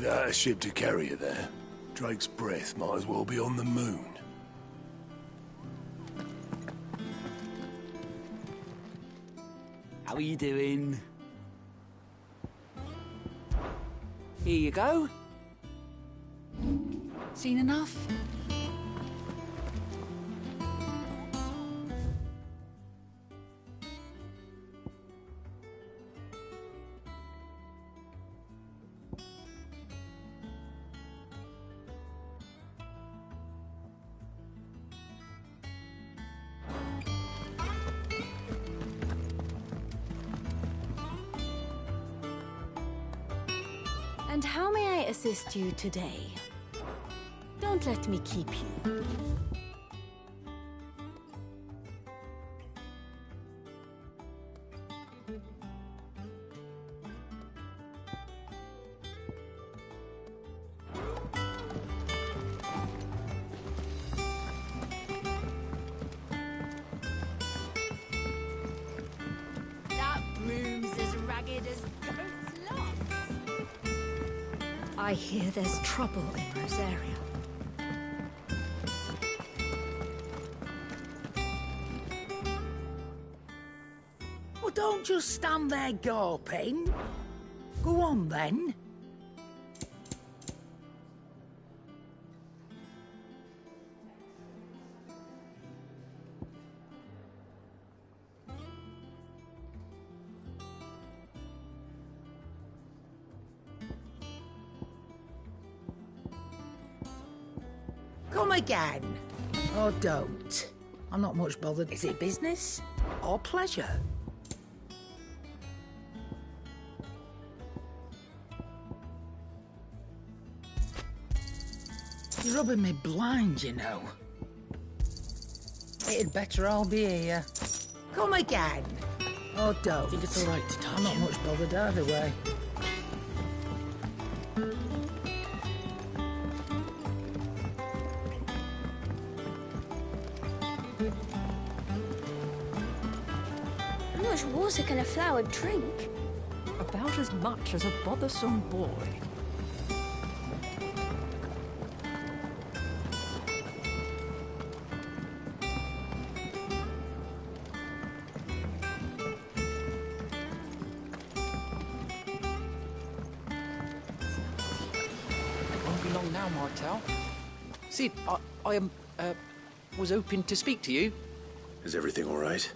Without a ship to carry you there, Drake's breath might as well be on the moon. How are you doing? Here you go. Seen enough? And how may I assist you today? Don't let me keep you. That broom's as ragged as goat's lots. I hear there's trouble in Rosaria. Well, don't just stand there gawping. Go on, then. Come again. Or don't. I'm not much bothered. Is it business or pleasure? You're rubbing me blind, you know. It'd better all be here. Come again. Or don't. I think it's all right to touch I'm not him. much bothered either way. How much water can a flower drink? About as much as a bothersome boy. Won't be long now, Martel. Sid, I was hoping to speak to you. Is everything all right?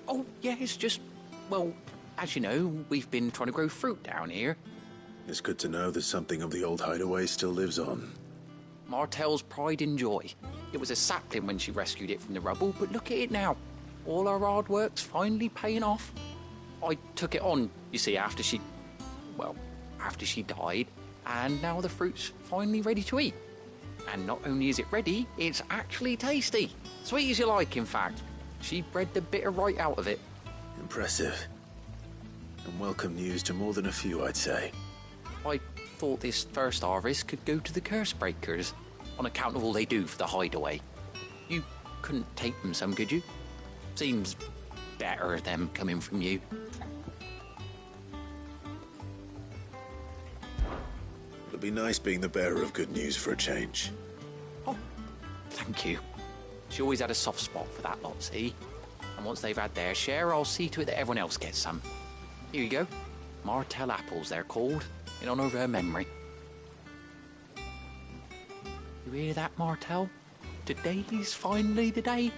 Oh, yeah, it's just, well, as you know, we've been trying to grow fruit down here. It's good to know that something of the old hideaway still lives on. Martel's pride and joy. It was a sapling when she rescued it from the rubble, but look at it now. All our hard work's finally paying off. I took it on, you see, after she died, and now the fruit's finally ready to eat. And not only is it ready, it's actually tasty. Sweet as you like, in fact. She bred the bitter right out of it. Impressive. And welcome news to more than a few, I'd say. I thought this first harvest could go to the curse breakers, on account of all they do for the hideaway. You couldn't take them some, could you? Seems better them coming from you. It'll be nice being the bearer of good news for a change. Oh, thank you. She always had a soft spot for that lot, see? And once they've had their share, I'll see to it that everyone else gets some. Here you go. Martel apples, they're called, in honour of her memory. You hear that, Martel? Today's finally the day.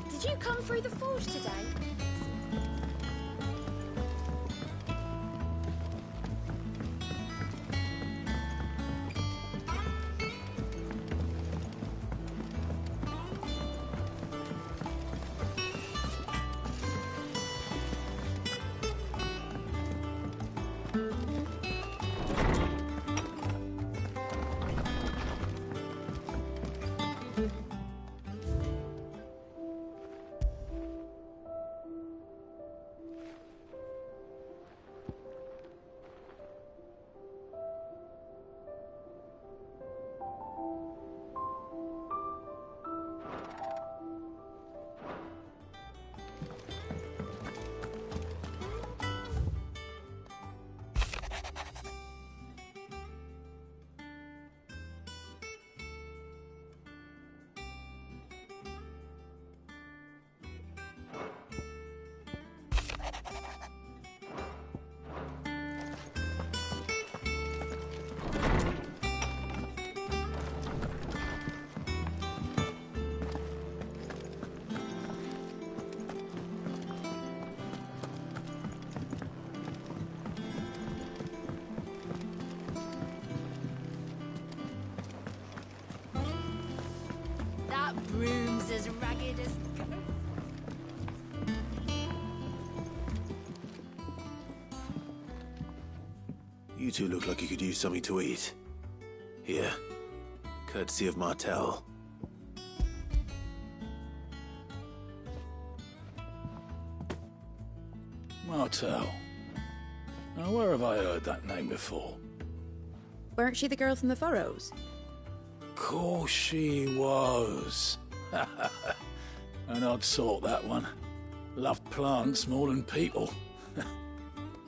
Did you come through the forge today? You two look like you could use something to eat. Here. Courtesy of Martel. Martel. Now, where have I heard that name before? Weren't she the girl from the Furrows? Course she was. An odd sort, that one. Loved plants more than people.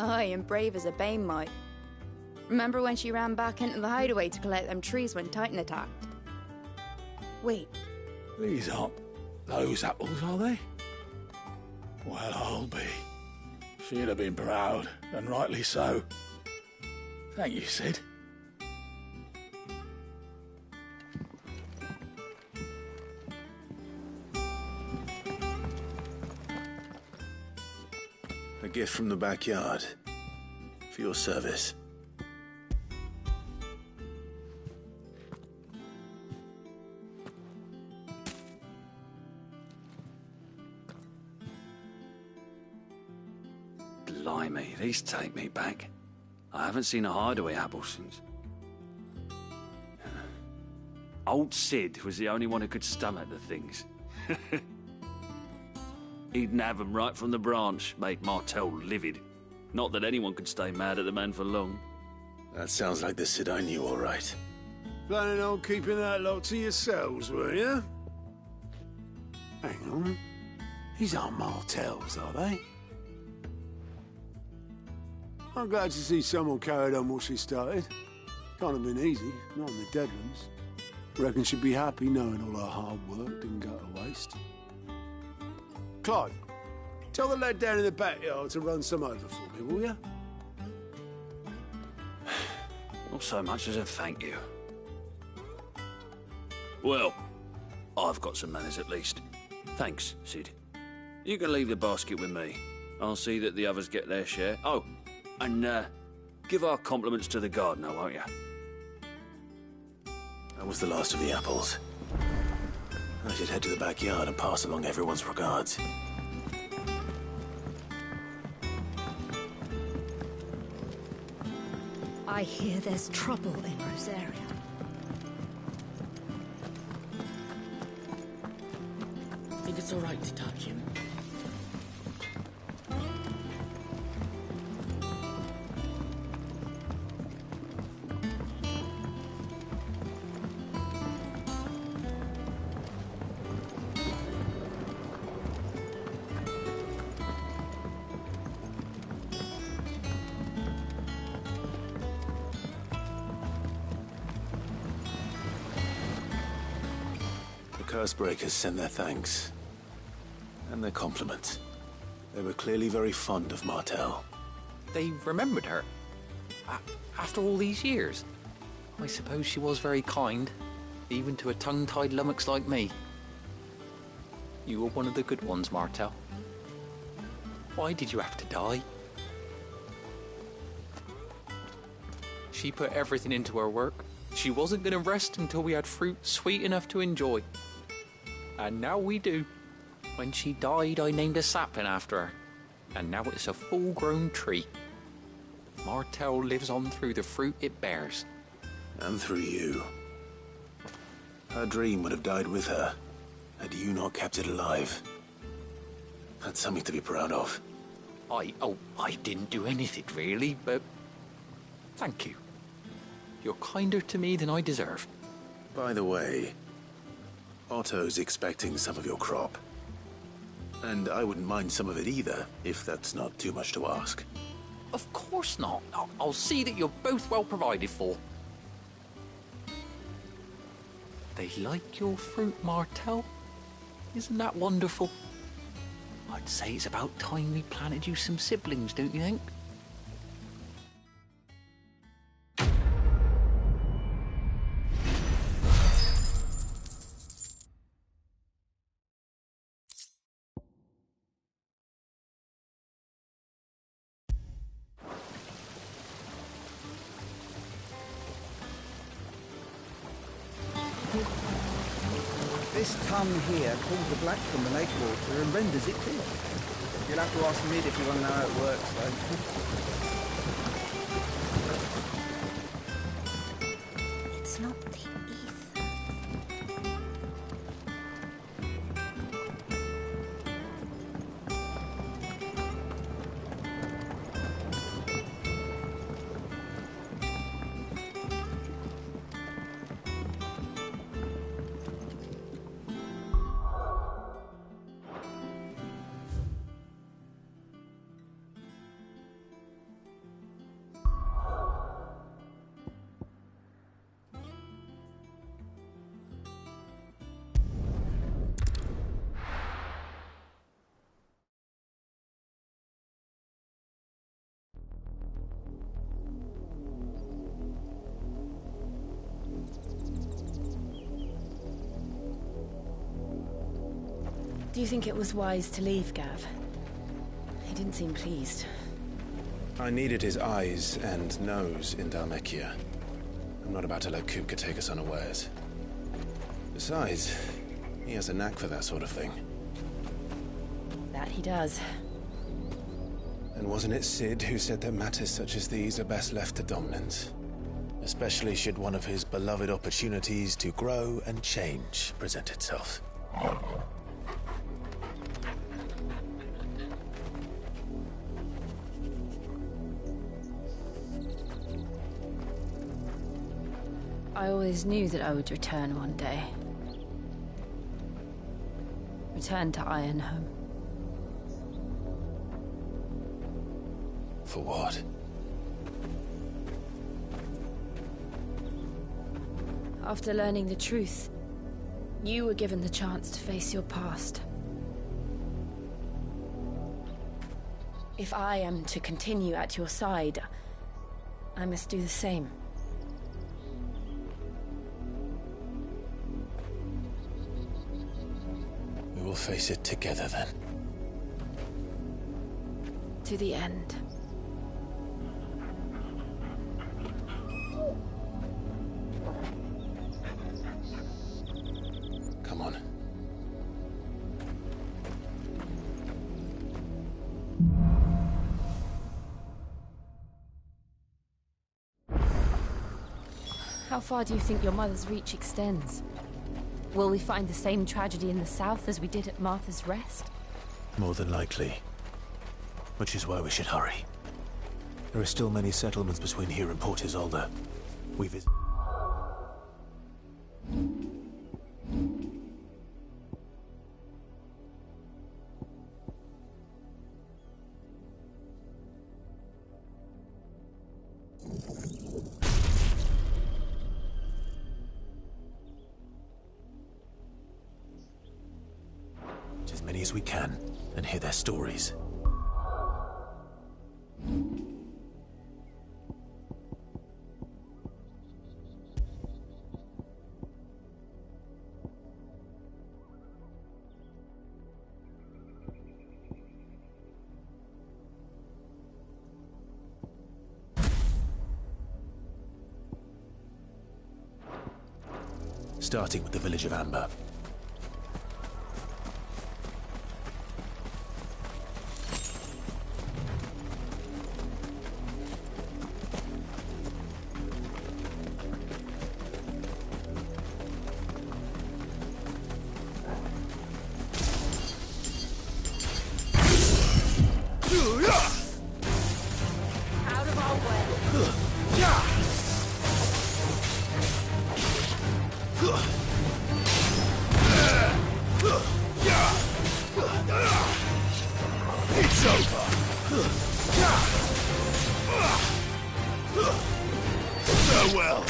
Aye, and brave as a bane might. Remember when she ran back into the hideaway to collect them trees when Titan attacked? Wait, These aren't those apples, are they? Well, I'll be. She'd have been proud, and rightly so. Thank you, Sid. A gift from the backyard. For your service. Blimey, these take me back. I haven't seen a hideaway apple since. Old Sid was the only one who could stomach the things. He'd nab them right from the branch, made Martel livid. Not that anyone could stay mad at the man for long. That sounds like the Sid I knew, all right. Planning on keeping that lot to yourselves, were you? Hang on. These aren't Martels, are they? I'm glad to see someone carried on what she started. Can't have been easy, not in the Deadlands. Reckon she'd be happy knowing all her hard work didn't go to waste. Clive, tell the lad down in the backyard to run some over for me, will you? Not so much as a thank you. Well, I've got some manners at least. Thanks, Sid. You can leave the basket with me. I'll see that the others get their share. Oh, and give our compliments to the gardener, won't you? That was the last of the apples. I should head to the backyard and pass along everyone's regards. I hear there's trouble in Rosaria. I think it's all right to touch him. Cursebreakers sent their thanks. And their compliments. They were clearly very fond of Martel. They remembered her. After all these years. I suppose she was very kind, even to a tongue-tied lummox like me. You were one of the good ones, Martel. Why did you have to die? She put everything into her work. She wasn't going to rest until we had fruit sweet enough to enjoy. And now we do. When she died, I named a sapling after her. And now it's a full-grown tree. Martel lives on through the fruit it bears. And through you. Her dream would have died with her, had you not kept it alive. That's something to be proud of. I didn't do anything really, but thank you. You're kinder to me than I deserve. By the way, Otto's expecting some of your crop. And I wouldn't mind some of it either, if that's not too much to ask. Of course not. I'll see that you're both well provided for. They like your fruit, Martel. Isn't that wonderful? I'd say it's about time we planted you some siblings, don't you think? This tongue here pulls the black from the lake water and renders it clear. You'll have to ask Mid if you want to know how it works, though. Do you think it was wise to leave, Gav? He didn't seem pleased. I needed his eyes and nose in Dhalmekia. I'm not about to let Kupka take us unawares. Besides, he has a knack for that sort of thing. That he does. And wasn't it Cid who said that matters such as these are best left to dominance? Especially should one of his beloved opportunities to grow and change present itself. I always knew that I would return one day. Return to Ironhome. For what? After learning the truth, you were given the chance to face your past. If I am to continue at your side, I must do the same. We will face it together then. To the end. Come on. How far do you think your mother's reach extends? Will we find the same tragedy in the south as we did at Martha's Rest? More than likely. Which is why we should hurry. There are still many settlements between here and Port Isolde. We visit... as many as we can and hear their stories. Starting with the village of Amber. Out of our way. It's over. Farewell.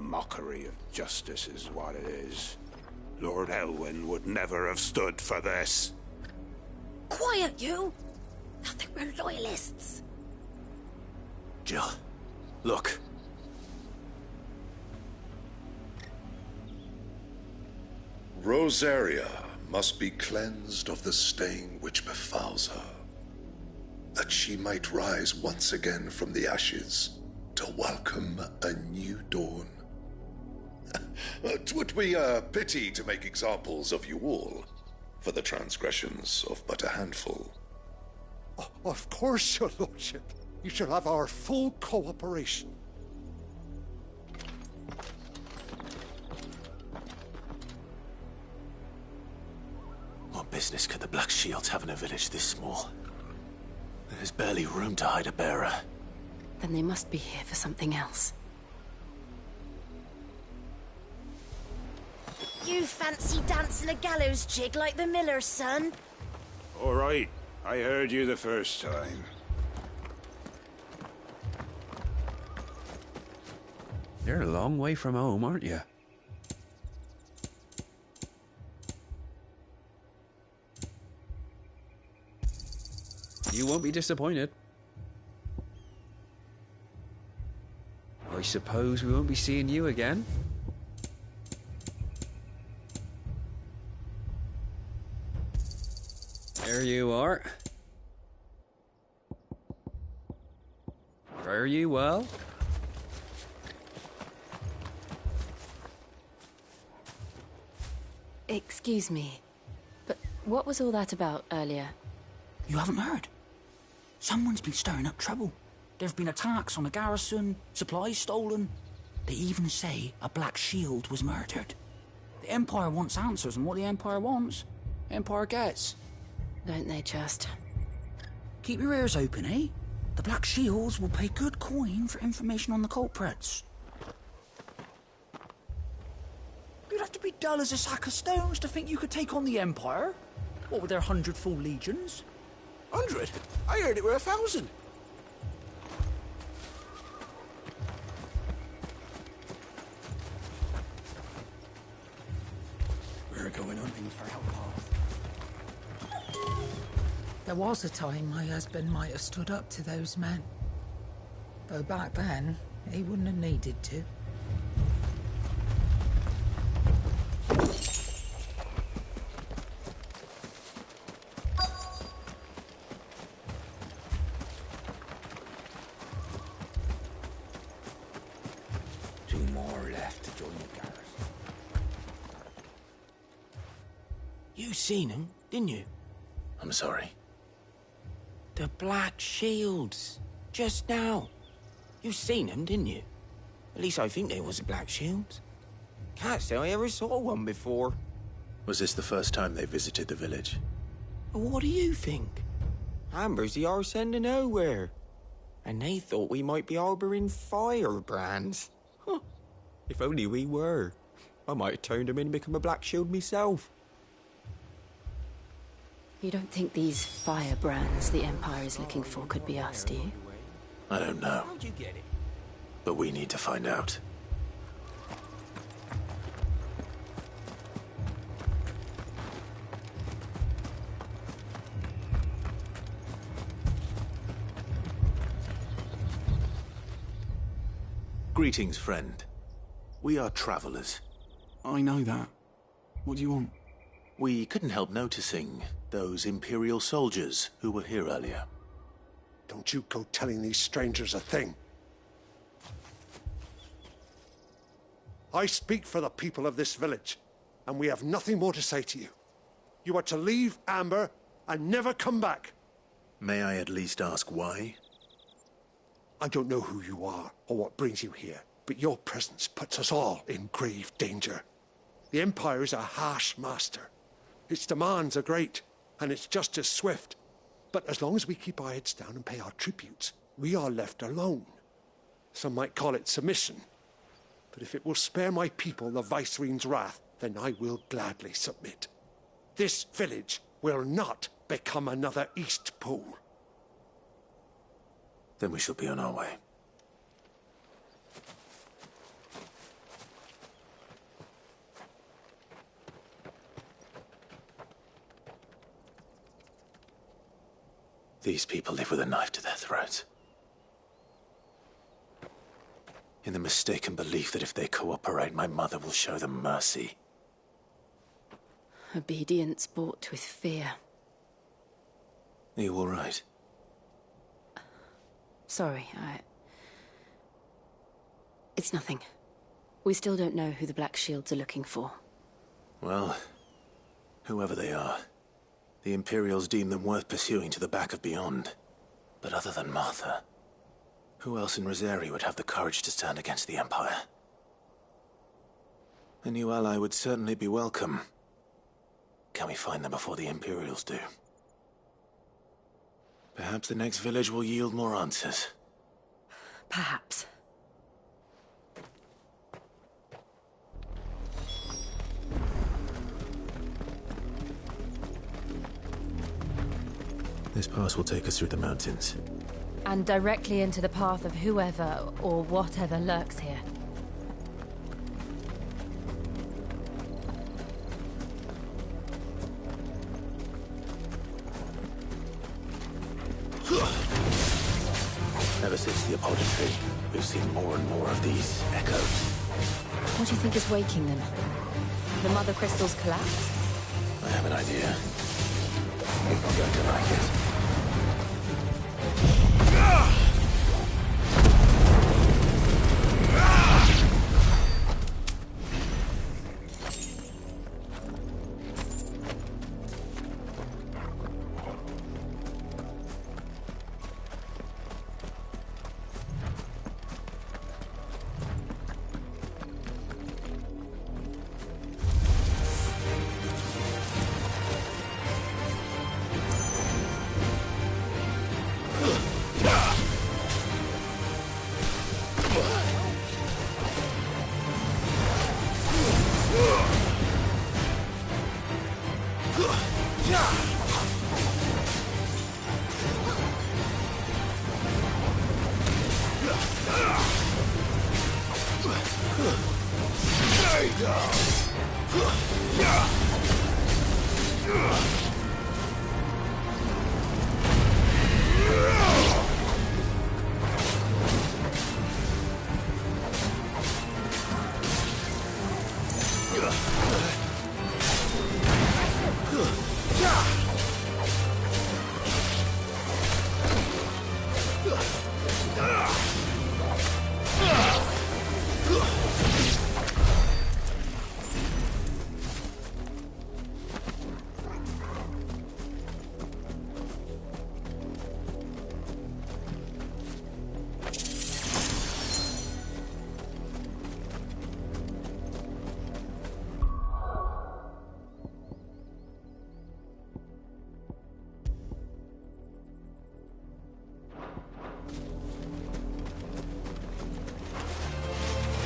Mockery of justice is what it is. Lord Elwyn would never have stood for this. Quiet, you! Nothing, we're loyalists. Jill, look. Rosaria must be cleansed of the stain which befouls her, that she might rise once again from the ashes to welcome a new dawn. 'Twould be a pity to make examples of you all for the transgressions of but a handful. Of course, your lordship. You shall have our full cooperation. What business could the Black Shields have in a village this small? There's barely room to hide a bearer. Then they must be here for something else. You fancy dancing a gallows jig like the miller's son? All right, I heard you the first time. You're a long way from home, aren't you? You won't be disappointed. I suppose we won't be seeing you again. There you are. Fare you well. Excuse me, but what was all that about earlier? You haven't heard? Someone's been stirring up trouble. There have been attacks on the garrison, supplies stolen. They even say a Black Shield was murdered. The Empire wants answers, and what the Empire wants, Empire gets. Don't they just? Keep your ears open, eh? The Black Shields will pay good coin for information on the culprits. You'd have to be dull as a sack of stones to think you could take on the Empire. What with their 100 full legions? 100? I heard it were 1,000. We're going hunting for outlaws. There was a time my husband might have stood up to those men. Though back then, he wouldn't have needed to. Two more left to join the garrison. You seen them, didn't you? I'm sorry. The Black Shields. Just now. You seen them, didn't you? At least I think they was the Black Shields. Can't say I ever saw one before. Was this the first time they visited the village? What do you think? Amber's the arse end of nowhere. And they thought we might be harbouring firebrands. Huh. If only we were. I might have turned them in and become a Black Shield myself. You don't think these firebrands the Empire is looking for could be us, do you? I don't know. How'd you get it? But we need to find out. Greetings, friend. We are travelers. I know that. What do you want? We couldn't help noticing those Imperial soldiers who were here earlier. Don't you go telling these strangers a thing. I speak for the people of this village, and we have nothing more to say to you. You are to leave Amber and never come back. May I at least ask why? I don't know who you are or what brings you here, but your presence puts us all in grave danger. The Empire is a harsh master. Its demands are great, and its justice swift. But as long as we keep our heads down and pay our tributes, we are left alone. Some might call it submission. But if it will spare my people the Viceroy's wrath, then I will gladly submit. This village will not become another Eastpool. Then we shall be on our way. These people live with a knife to their throats. In the mistaken belief that if they cooperate, my mother will show them mercy. Obedience bought with fear. Are you all right? Sorry, It's nothing. We still don't know who the Black Shields are looking for. Well, whoever they are, the Imperials deem them worth pursuing to the back of beyond. But other than Martha, who else in Rosari would have the courage to stand against the Empire? A new ally would certainly be welcome. Can we find them before the Imperials do? Perhaps the next village will yield more answers. Perhaps. This pass will take us through the mountains. And directly into the path of whoever or whatever lurks here. Ever since the apology, we've seen more and more of these echoes. What do you think is waking them? The Mother Crystal's collapse? I have an idea. You're not going to like it.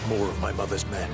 More of my mother's men.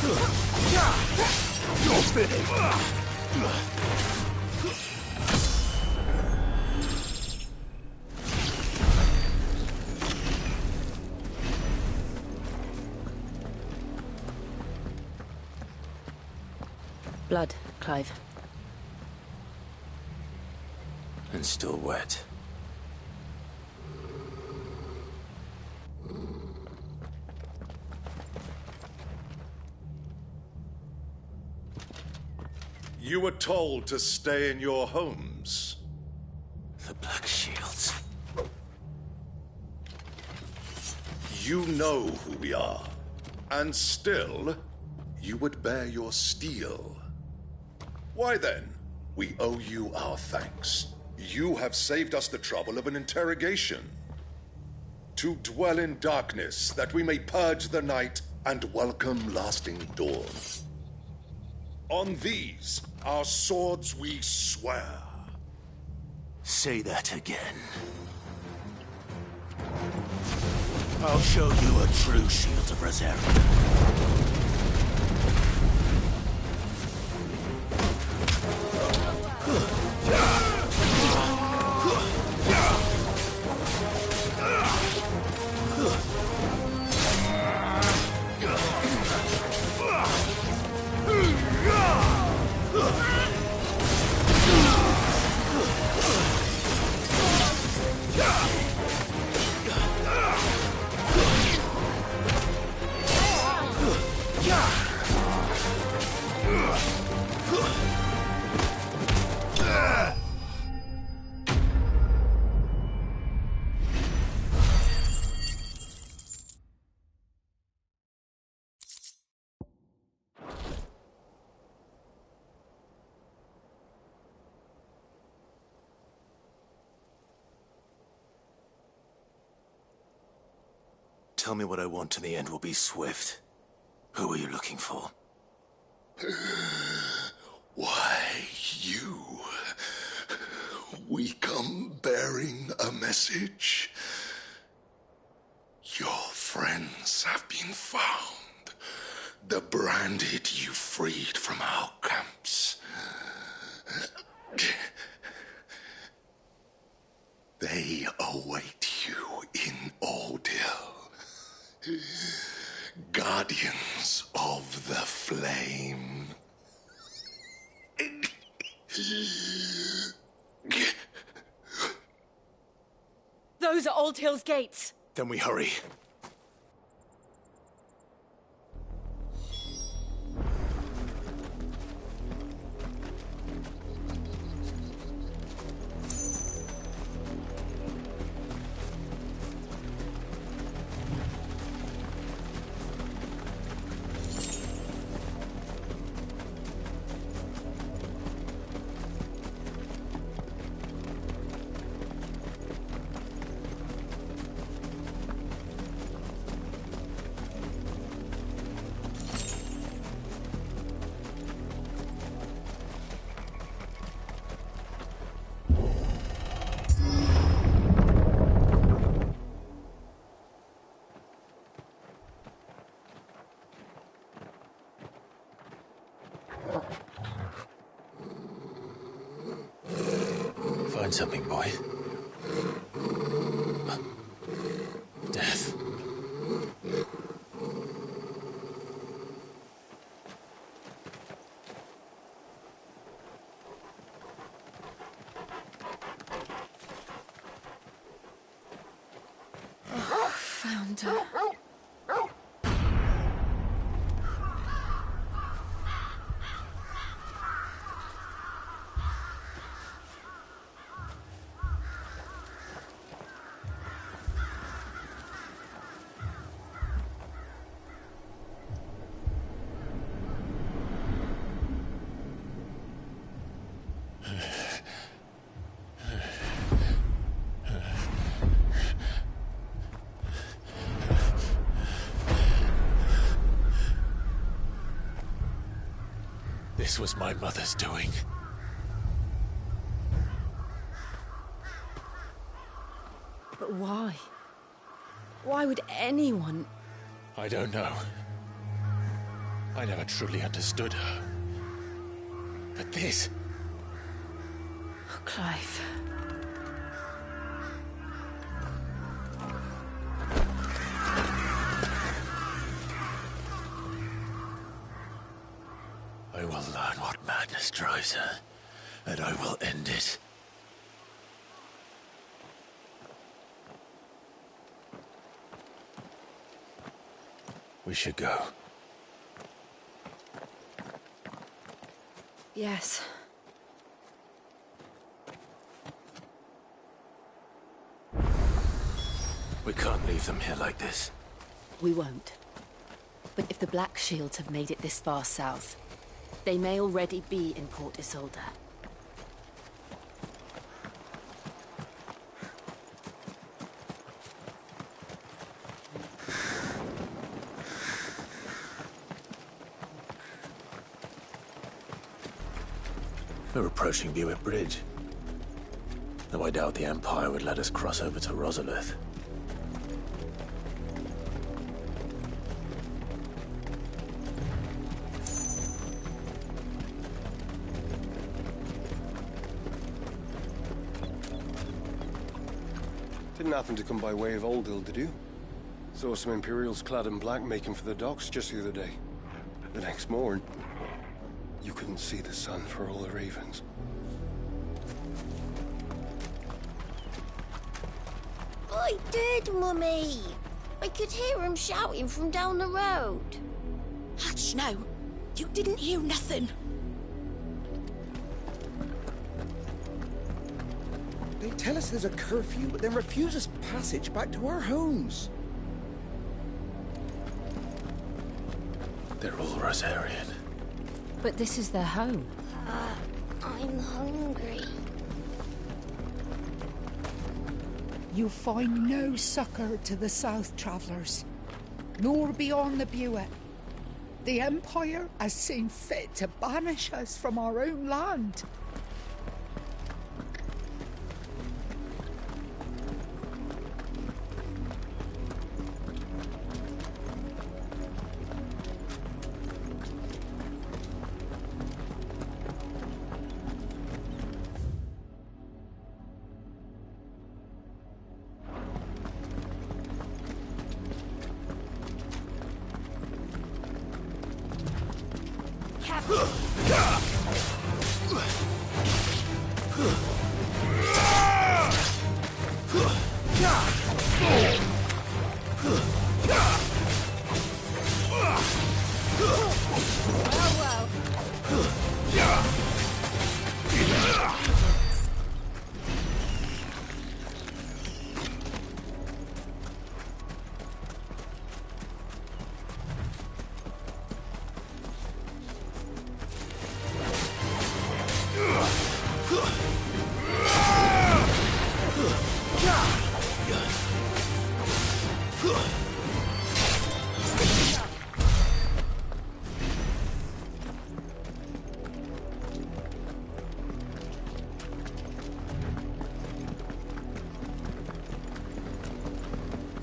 You're finished. Blood, Clive. And still wet. You were told to stay in your homes. The Black Shields. You know who we are. And still, you would bear your steel. Why then, we owe you our thanks. You have saved us the trouble of an interrogation. To dwell in darkness, that we may purge the night and welcome lasting dawn. On these, our swords we swear. Say that again. I'll show you a true shield of Reserve. Tell me what I want and the end will be swift. Who are you looking for? Why, you. We come bearing a message. Your friends have been found. The branded you freed from our camps. They await you in Odil. Guardians of the Flame. Those are Old Hill's gates. Then we hurry. Find something, boy. Death. Found her. This was my mother's doing. But why? Why would anyone? I don't know. I never truly understood her. But this... Oh, Clive. I will learn what madness drives her, and I will end it. We should go. Yes. We can't leave them here like this. We won't. But if the Black Shields have made it this far south, they may already be in Port Isolde. We're approaching Buick Bridge. Though I doubt the Empire would let us cross over to Rosalith. Didn't happen to come by way of Oldhill, did you? Saw some Imperials clad in black making for the docks just the other day. The next morn, you couldn't see the sun for all the ravens. I did, Mummy. I could hear him shouting from down the road. Hush now. You didn't hear nothing. They tell us there's a curfew, but then refuse us passage back to our homes. They're all Rosarian. But this is their home. I'm hungry. You find no succor to the south travellers, nor beyond the Buet. The Empire has seen fit to banish us from our own land.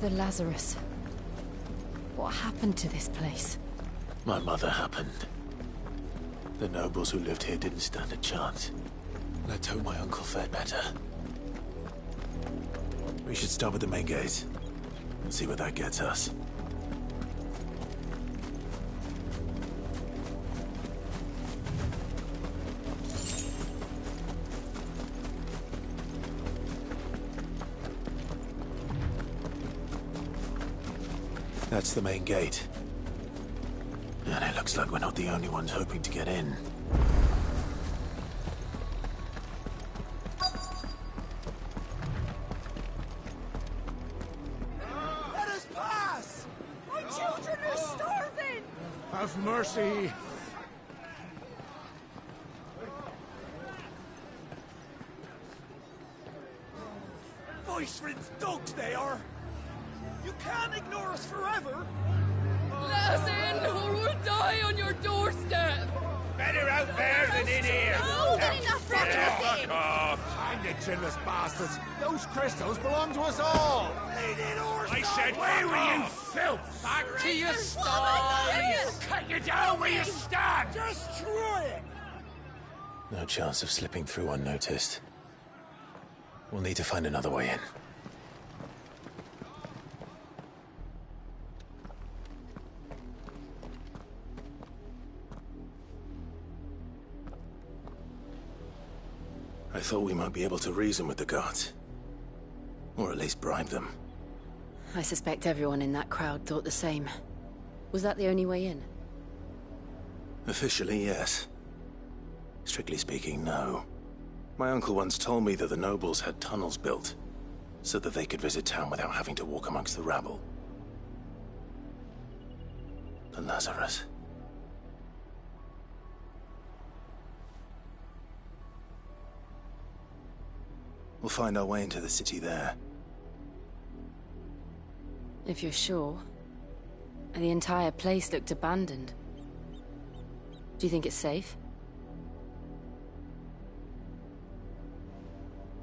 The Lazarus. What happened to this place? My mother happened. The nobles who lived here didn't stand a chance. Let's hope my uncle fared better. We should start with the main gate and see where that gets us. That's the main gate. And it looks like we're not the only ones hoping to get in. Let us pass! My children are starving! Have mercy! Voice-rinsed dogs they are! You can't ignore us forever! Let us in, or we'll die on your doorstep! Better out there than in here! More than enough for us in! Fuck off! Find it, chinless bastards! Those crystals belong to us all! I said, where were you, filth? Back to your sties! Cut you down where you stand! Destroy it! No chance of slipping through unnoticed. We'll need to find another way in. I thought we might be able to reason with the guards. Or at least bribe them. I suspect everyone in that crowd thought the same. Was that the only way in? Officially, yes. Strictly speaking, no. My uncle once told me that the nobles had tunnels built, so that they could visit town without having to walk amongst the rabble. The Lazarus. We'll find our way into the city there. If you're sure. The entire place looked abandoned. Do you think it's safe?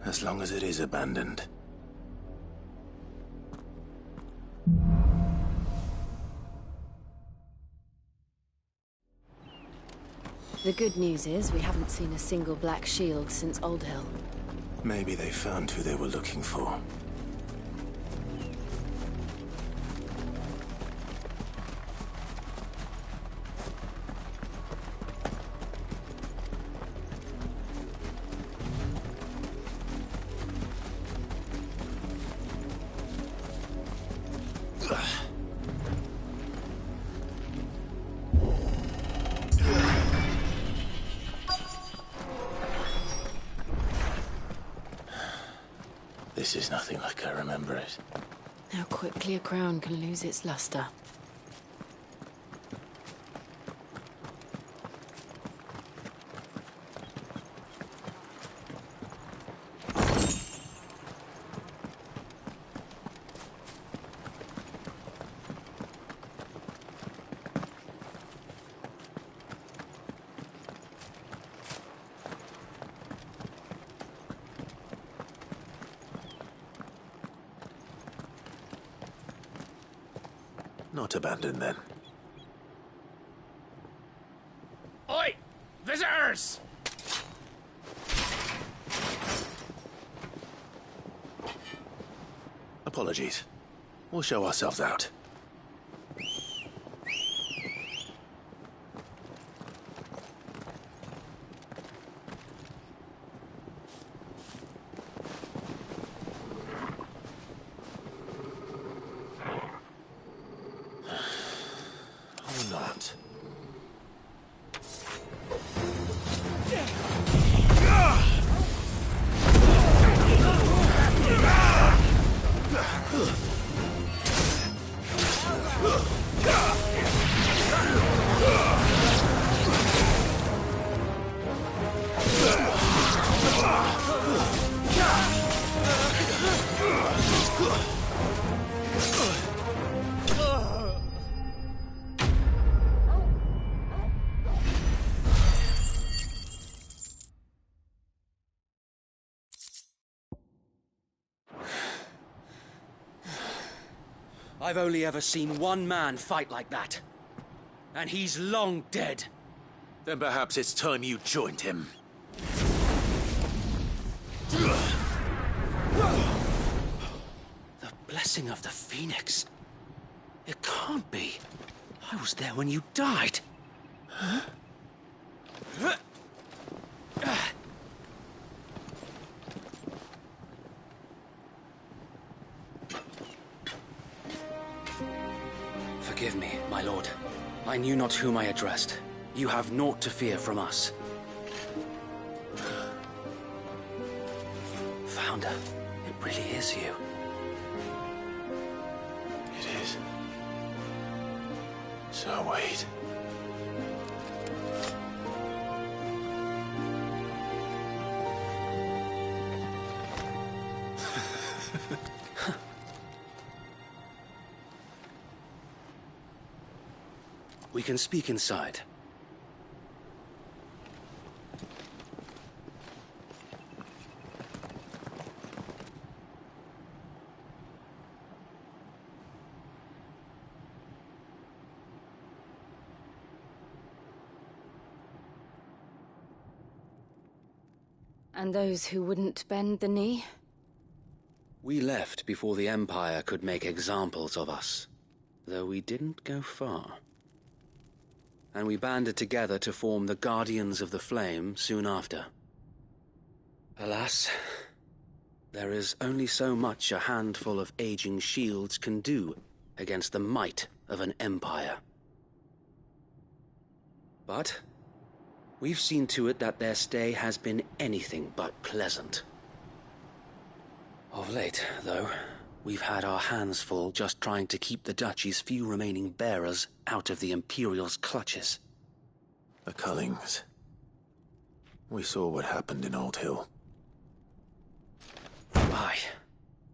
As long as it is abandoned. The good news is we haven't seen a single black shield since Old Hill. Maybe they found who they were looking for. This is nothing like I remember it. How quickly a crown can lose its luster. Not abandoned, then. Oi! Visitors! Apologies. We'll show ourselves out. Or not. I've only ever seen one man fight like that. And he's long dead. Then perhaps it's time you joined him. The blessing of the Phoenix. It can't be. I was there when you died. Huh? Forgive me, my lord. I knew not whom I addressed. You have naught to fear from us. Founder, it really is you. It is. So wait. We can speak inside. And those who wouldn't bend the knee? We left before the Empire could make examples of us, though we didn't go far. And we banded together to form the Guardians of the Flame soon after. Alas, there is only so much a handful of aging shields can do against the might of an empire. But we've seen to it that their stay has been anything but pleasant. Of late, though, we've had our hands full just trying to keep the Duchy's few remaining bearers out of the Imperial's clutches. The Cullings. We saw what happened in Old Hill. Aye,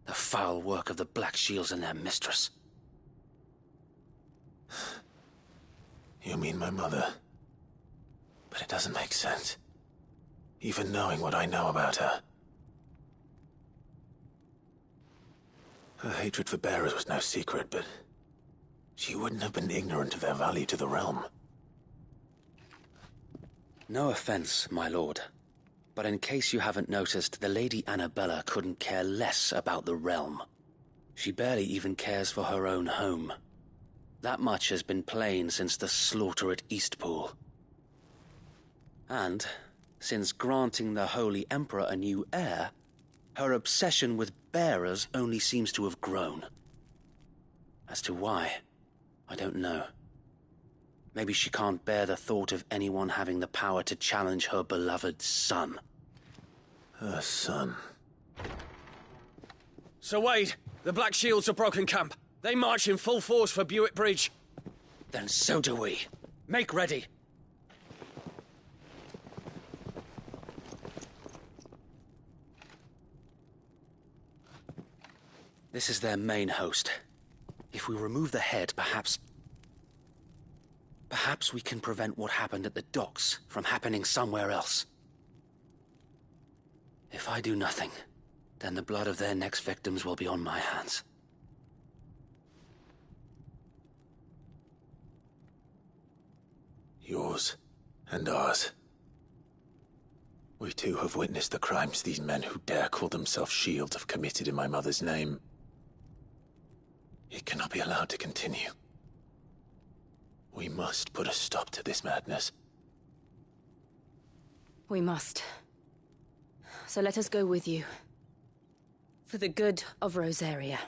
the foul work of the Black Shields and their mistress. You mean my mother? But it doesn't make sense. Even knowing what I know about her. Her hatred for bearers was no secret, but she wouldn't have been ignorant of their value to the realm. No offense, my lord, but in case you haven't noticed, the Lady Annabella couldn't care less about the realm. She barely even cares for her own home. That much has been plain since the slaughter at Eastpool. And, since granting the Holy Emperor a new heir, her obsession with bearers only seems to have grown. As to why, I don't know. Maybe she can't bear the thought of anyone having the power to challenge her beloved son. Her son? Sir Wade, the Black Shields have broken camp. They march in full force for Buick Bridge. Then so do we. Make ready. This is their main host. If we remove the head, perhaps we can prevent what happened at the docks from happening somewhere else. If I do nothing, then the blood of their next victims will be on my hands. Yours and ours. We too have witnessed the crimes these men who dare call themselves shields have committed in my mother's name. It cannot be allowed to continue. We must put a stop to this madness. We must. So let us go with you. For the good of Rosaria.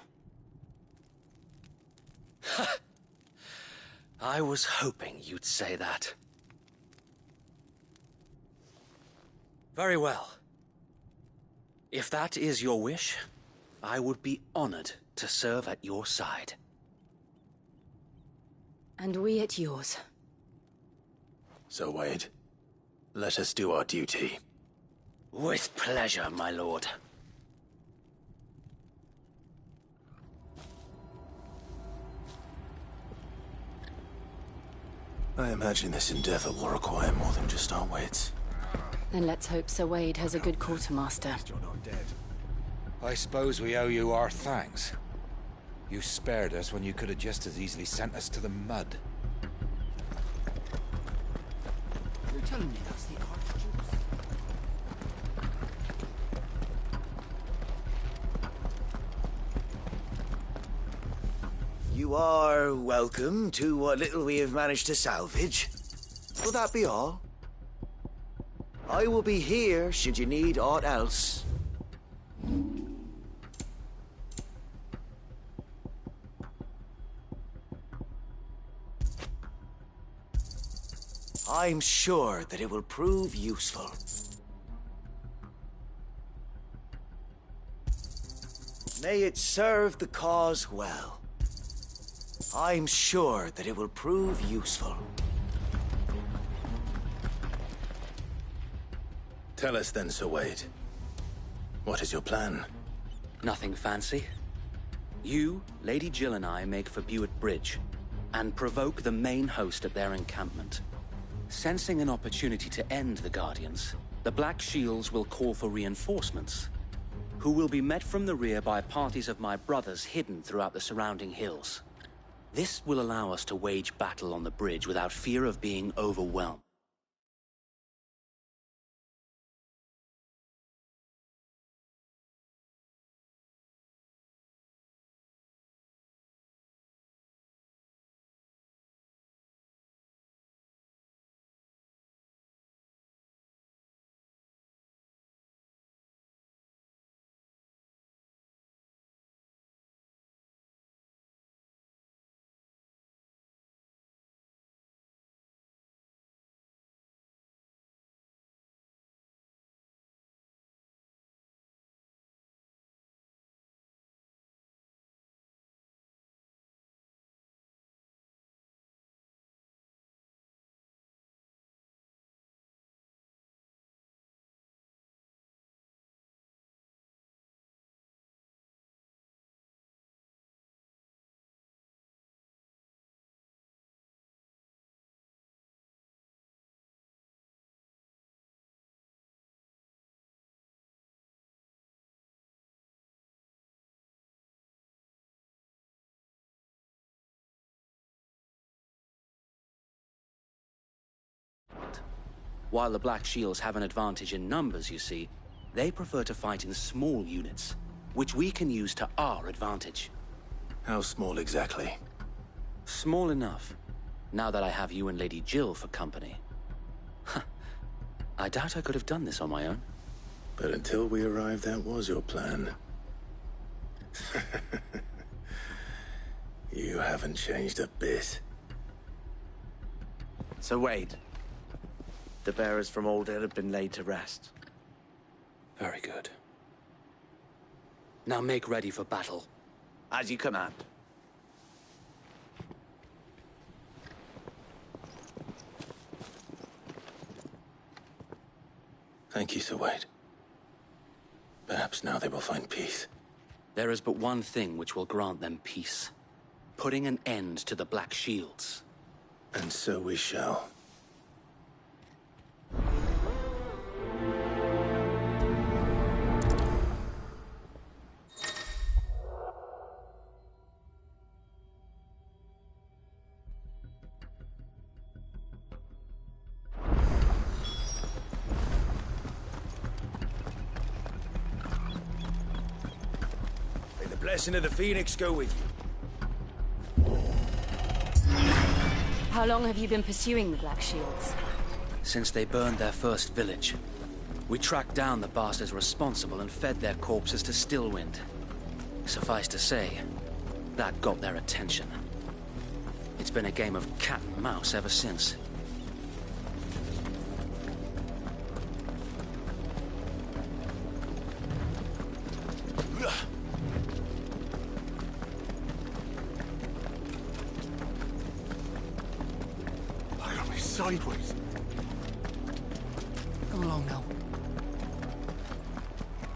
I was hoping you'd say that. Very well. If that is your wish, I would be honored to serve at your side. And we at yours. So, Wade, let us do our duty. With pleasure, my lord. I imagine this endeavor will require more than just our wits. Then let's hope Sir Wade has a good quartermaster. You're not dead. I suppose we owe you our thanks. You spared us when you could have just as easily sent us to the mud. You're telling me that's the Archduke's? You are welcome to what little we have managed to salvage. Will that be all? I will be here should you need aught else. I'm sure that it will prove useful. May it serve the cause well. I'm sure that it will prove useful. Tell us then, Sir Wade. What is your plan? Nothing fancy. You, Lady Jill and I make for Buick Bridge, and provoke the main host at their encampment. Sensing an opportunity to end the Guardians, the Black Shields will call for reinforcements, who will be met from the rear by parties of my brothers hidden throughout the surrounding hills. This will allow us to wage battle on the bridge without fear of being overwhelmed. While the Black Shields have an advantage in numbers, you see, they prefer to fight in small units, which we can use to our advantage. How small exactly? Small enough, now that I have you and Lady Jill for company. I doubt I could have done this on my own. But until we arrived, that was your plan. You haven't changed a bit. So Wade, the bearers from Old Hill have been laid to rest. Very good. Now make ready for battle. As you command. Thank you, Sir Wade. Perhaps now they will find peace. There is but one thing which will grant them peace. Putting an end to the Black Shields. And so we shall. May the blessing of the Phoenix go with you. How long have you been pursuing the Black Shields? Since they burned their first village. We tracked down the bastards responsible and fed their corpses to Stillwind. Suffice to say, that got their attention. It's been a game of cat and mouse ever since. Sideways. Come along now.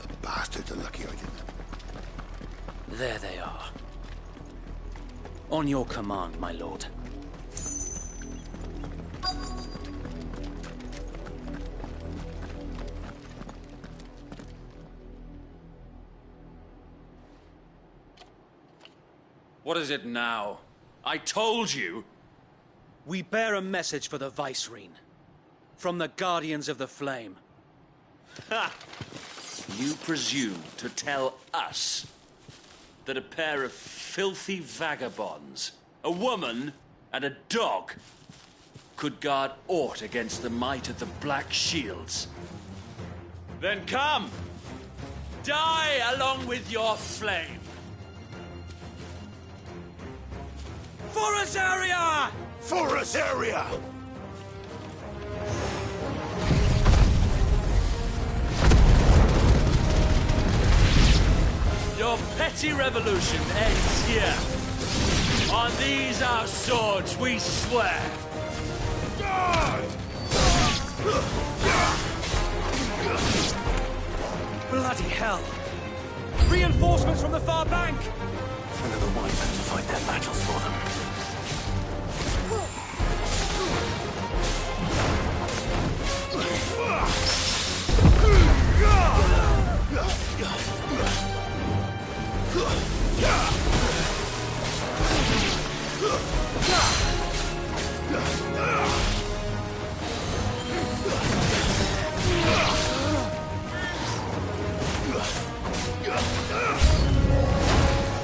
The bastards are lucky I didn't. There they are. On your command, my lord. What is it now? I told you! We bear a message for the Vicereine. From the Guardians of the Flame. Ha! You presume to tell us that a pair of filthy vagabonds, a woman and a dog, could guard aught against the might of the Black Shields? Then come! Die along with your flame! For Azaria! For Azaria! Your petty revolution ends here. On these our swords we swear. Bloody hell! Reinforcements from the far bank! Another white man to fight their battles for them.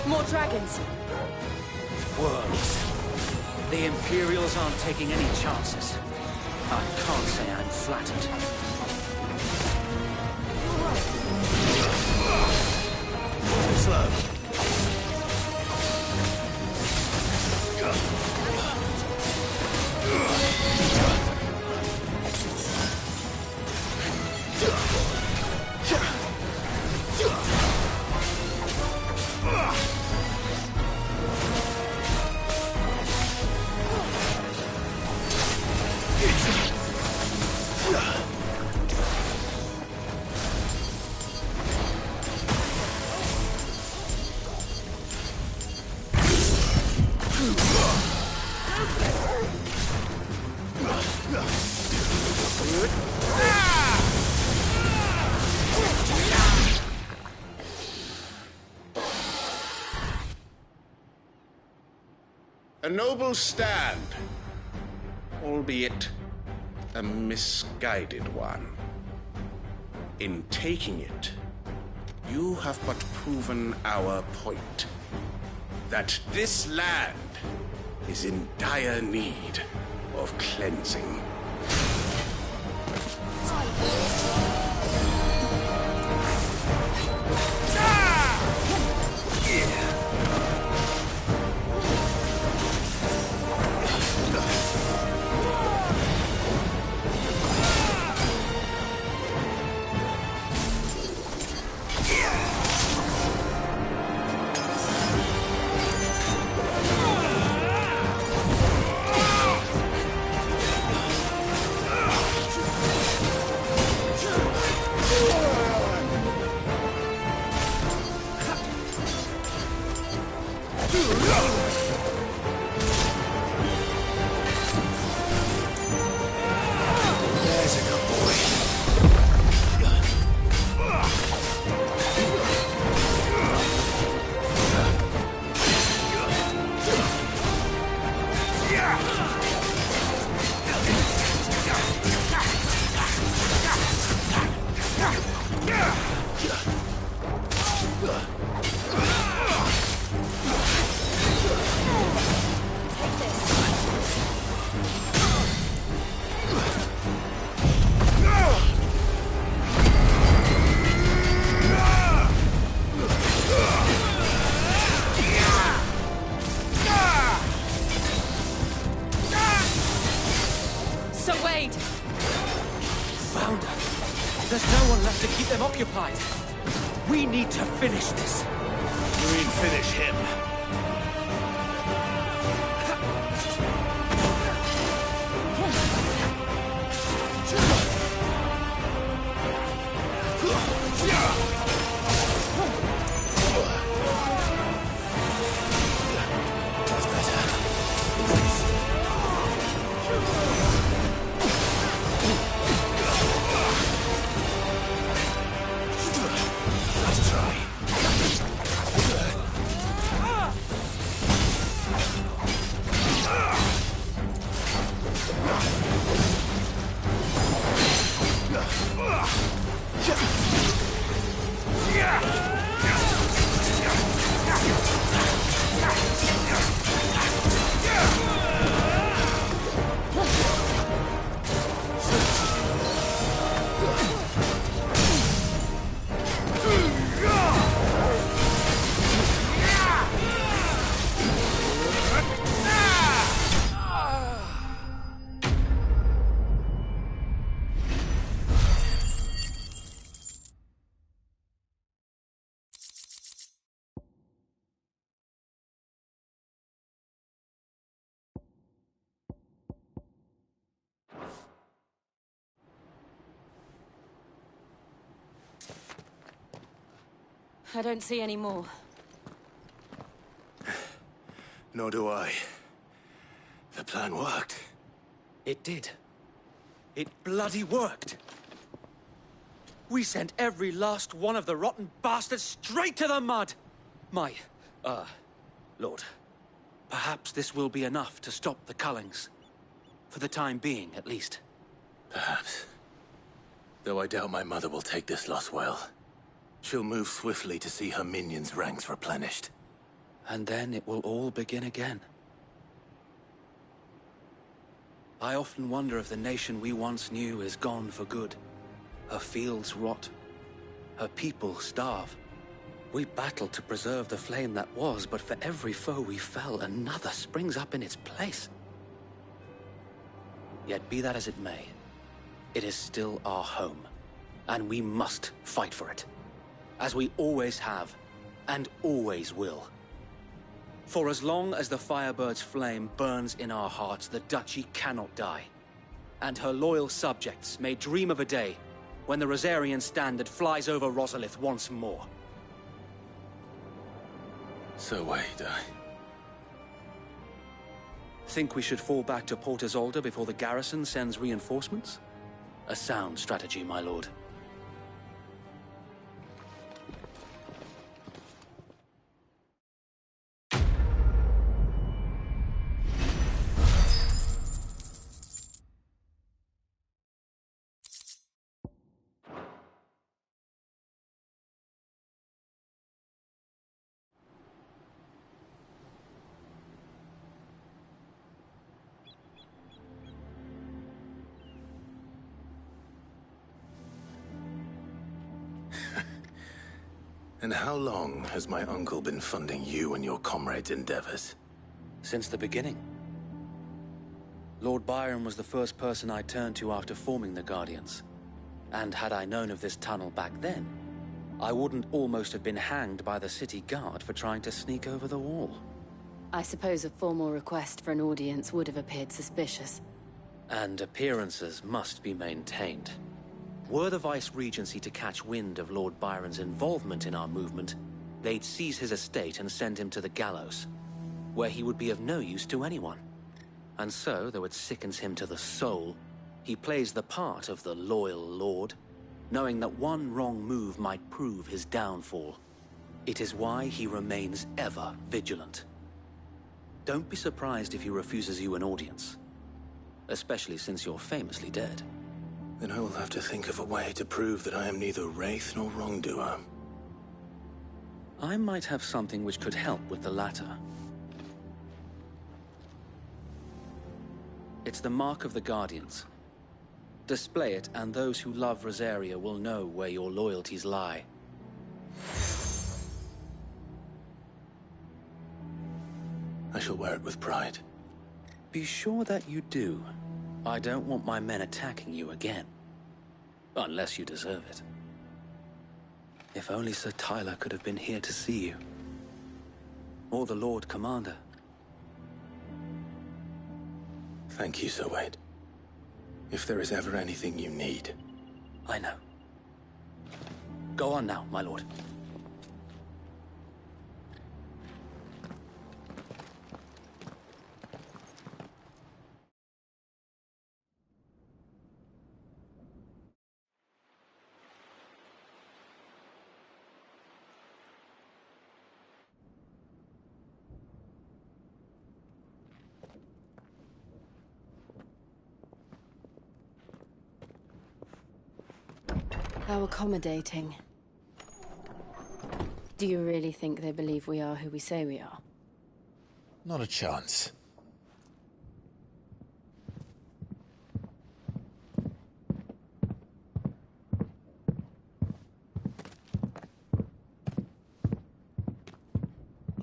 More dragons! Worms. The Imperials aren't taking any chances. I can't say I'm flattered. Slow. A noble stand, albeit a misguided one. In taking it, you have but proven our point. That this land is in dire need of cleansing. Occupied. We need to finish this. You mean finish him? That's better. Let's try. I don't see any more. Nor do I. The plan worked. It did. It bloody worked. We sent every last one of the rotten bastards straight to the mud! Lord, perhaps this will be enough to stop the Cullings. For the time being, at least. Perhaps. Though I doubt my mother will take this loss well. She'll move swiftly to see her minions' ranks replenished. And then it will all begin again. I often wonder if the nation we once knew is gone for good. Her fields rot. Her people starve. We battled to preserve the flame that was, but for every foe we fell, another springs up in its place. Yet be that as it may, it is still our home, and we must fight for it. As we always have, and always will. For as long as the Firebird's flame burns in our hearts, the Duchy cannot die. And her loyal subjects may dream of a day when the Rosarian standard flies over Rosalith once more. So wait, Think we should fall back to Port Isolde before the garrison sends reinforcements? A sound strategy, my lord. And how long has my uncle been funding you and your comrades' endeavors? Since the beginning. Lord Byron was the first person I turned to after forming the Guardians. And had I known of this tunnel back then, I wouldn't almost have been hanged by the city guard for trying to sneak over the wall. I suppose a formal request for an audience would have appeared suspicious. And appearances must be maintained. Were the Vice-Regency to catch wind of Lord Byron's involvement in our movement, they'd seize his estate and send him to the gallows, where he would be of no use to anyone. And so, though it sickens him to the soul, he plays the part of the loyal lord, knowing that one wrong move might prove his downfall. It is why he remains ever vigilant. Don't be surprised if he refuses you an audience, especially since you're famously dead. Then I will have to think of a way to prove that I am neither wraith nor wrongdoer. I might have something which could help with the latter. It's the Mark of the Guardians. Display it, and those who love Rosaria will know where your loyalties lie. I shall wear it with pride. Be sure that you do. I don't want my men attacking you again. Unless you deserve it. If only Sir Tyler could have been here to see you. Or the Lord Commander. Thank you, Sir Wade. If there is ever anything you need. I know. Go on now, my lord. How accommodating. Do you really think they believe we are who we say we are? Not a chance.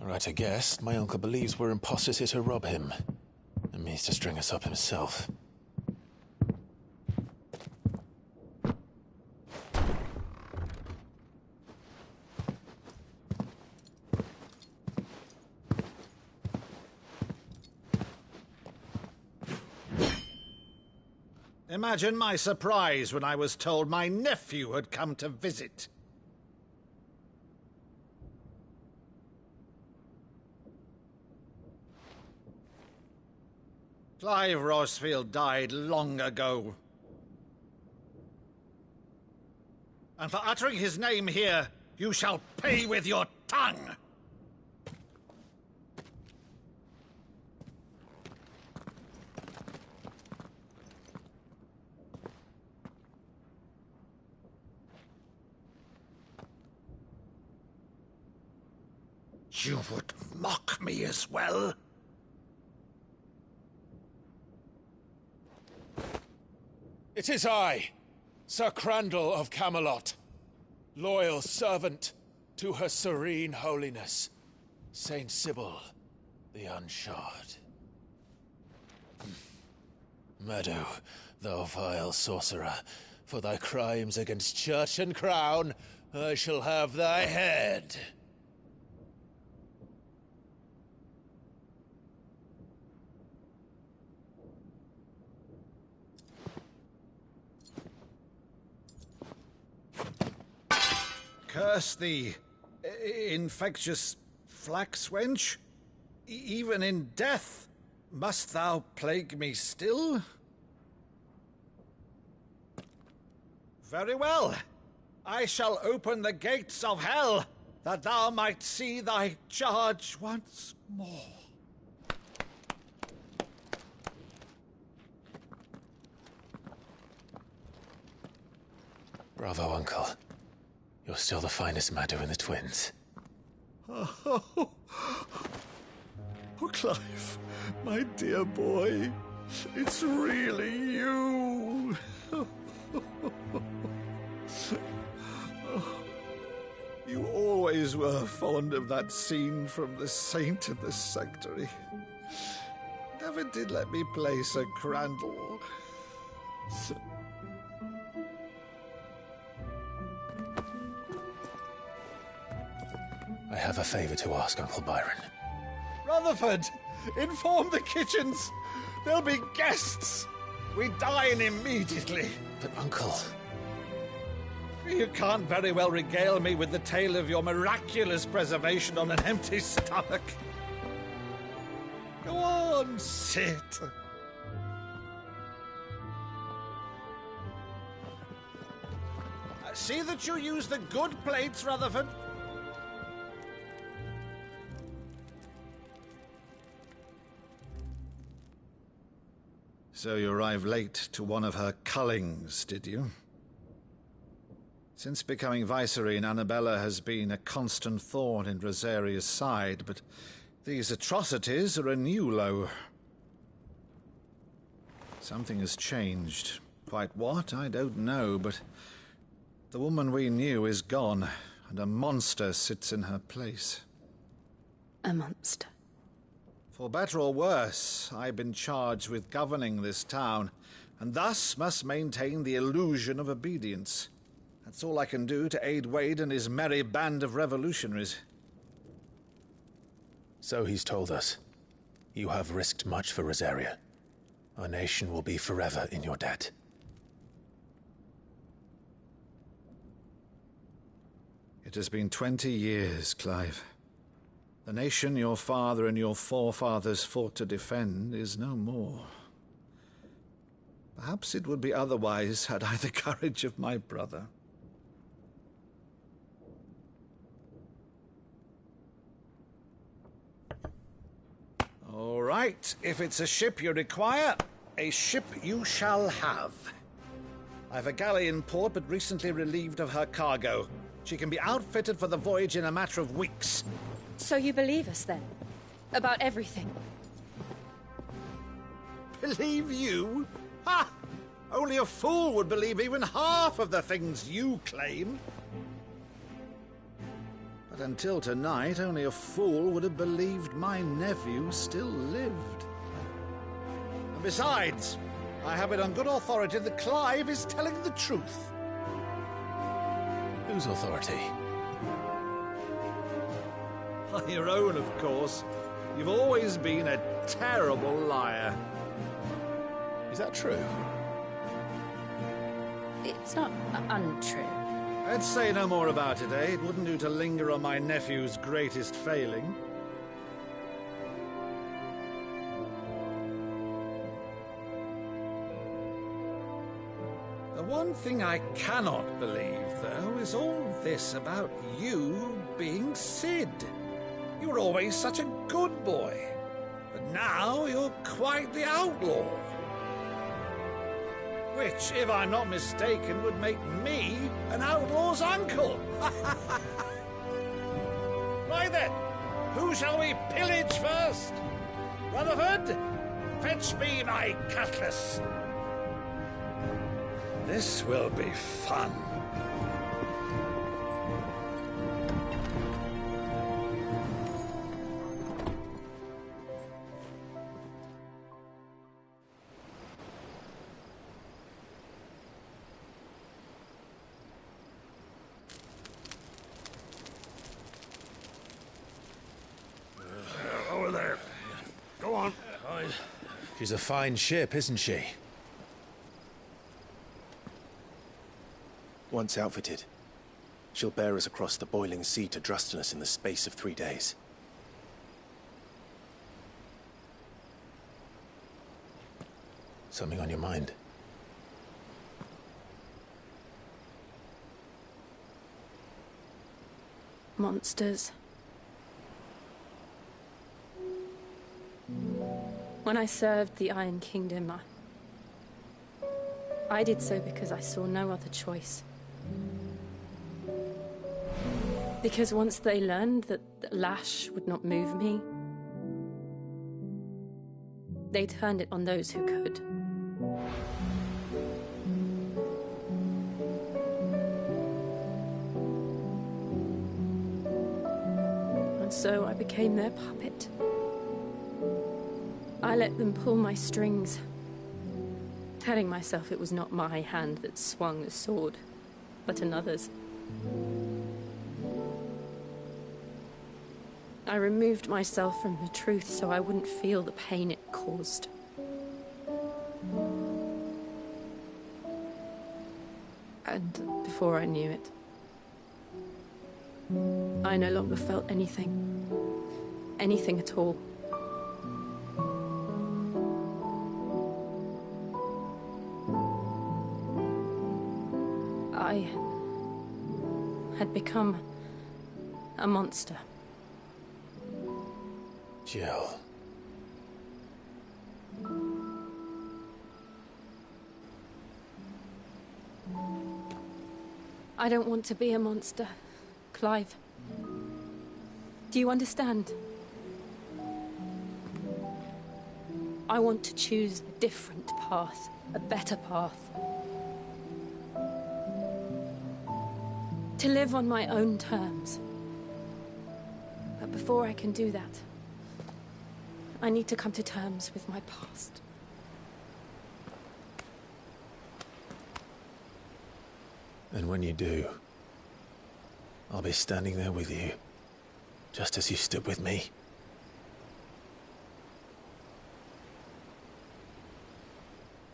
Right, I guess. My uncle believes we're imposters here to rob him. And means to string us up himself. Imagine my surprise when I was told my nephew had come to visit. Clive Rosfield died long ago. And for uttering his name here, you shall pay with your tongue! You would mock me as well? It is I, Sir Crandall of Camelot, loyal servant to Her Serene Holiness, Saint Sybil the Unshod. Meadow, thou vile sorcerer, for thy crimes against church and crown, I shall have thy head. Curse thee, infectious flax wench. Even in death, must thou plague me still? Very well. I shall open the gates of hell, that thou might see thy charge once more. Bravo, Uncle. You're still the finest Meadow in the twins. Oh, Clive, my dear boy, it's really you. You always were fond of that scene from The Saint and the Sanctuary. Never did let me play Sir Crandall. I have a favor to ask, Uncle Byron. Rutherford, inform the kitchens. There'll be guests. We dine immediately. But, Uncle... You can't very well regale me with the tale of your miraculous preservation on an empty stomach. Go on, sit. See that you use the good plates, Rutherford. So you arrived late to one of her cullings, did you? Since becoming Vicereine, Annabella has been a constant thorn in Rosaria's side, but these atrocities are a new low. Something has changed. Quite what, I don't know, but the woman we knew is gone, and a monster sits in her place. A monster? For better or worse, I've been charged with governing this town, and thus must maintain the illusion of obedience. That's all I can do to aid Wade and his merry band of revolutionaries. So he's told us. You have risked much for Rosaria. Our nation will be forever in your debt. It has been 20 years, Clive. The nation your father and your forefathers fought to defend is no more. Perhaps it would be otherwise had I the courage of my brother. All right, if it's a ship you require, a ship you shall have. I've a galley in port, but recently relieved of her cargo. She can be outfitted for the voyage in a matter of weeks. So you believe us, then? About everything? Believe you? Ha! Only a fool would believe even half of the things you claim. But until tonight, only a fool would have believed my nephew still lived. And besides, I have it on good authority that Clive is telling the truth. Whose authority? Your own, of course. You've always been a terrible liar. Is that true? It's not untrue. Let's say no more about it, eh? It wouldn't do to linger on my nephew's greatest failing. The one thing I cannot believe, though, is all this about you being Cid. You were always such a good boy, but now you're quite the outlaw. Which, if I'm not mistaken, would make me an outlaw's uncle. Right then, who shall we pillage first? Rutherford, fetch me my cutlass. This will be fun. Over there. Go on. She's a fine ship, isn't she? Once outfitted, she'll bear us across the boiling sea to Drustinus in the space of 3 days. Something on your mind? Monsters. When I served the Iron Kingdom, I did so because I saw no other choice. Because once they learned that Lash would not move me, they turned it on those who could. So I became their puppet. I let them pull my strings, telling myself it was not my hand that swung the sword, but another's. I removed myself from the truth so I wouldn't feel the pain it caused. And before I knew it, I no longer felt anything. Anything at all. I had become a monster. Jill. I don't want to be a monster, Clive. Do you understand? I want to choose a different path, a better path. To live on my own terms. But before I can do that, I need to come to terms with my past. And when you do, I'll be standing there with you, just as you stood with me.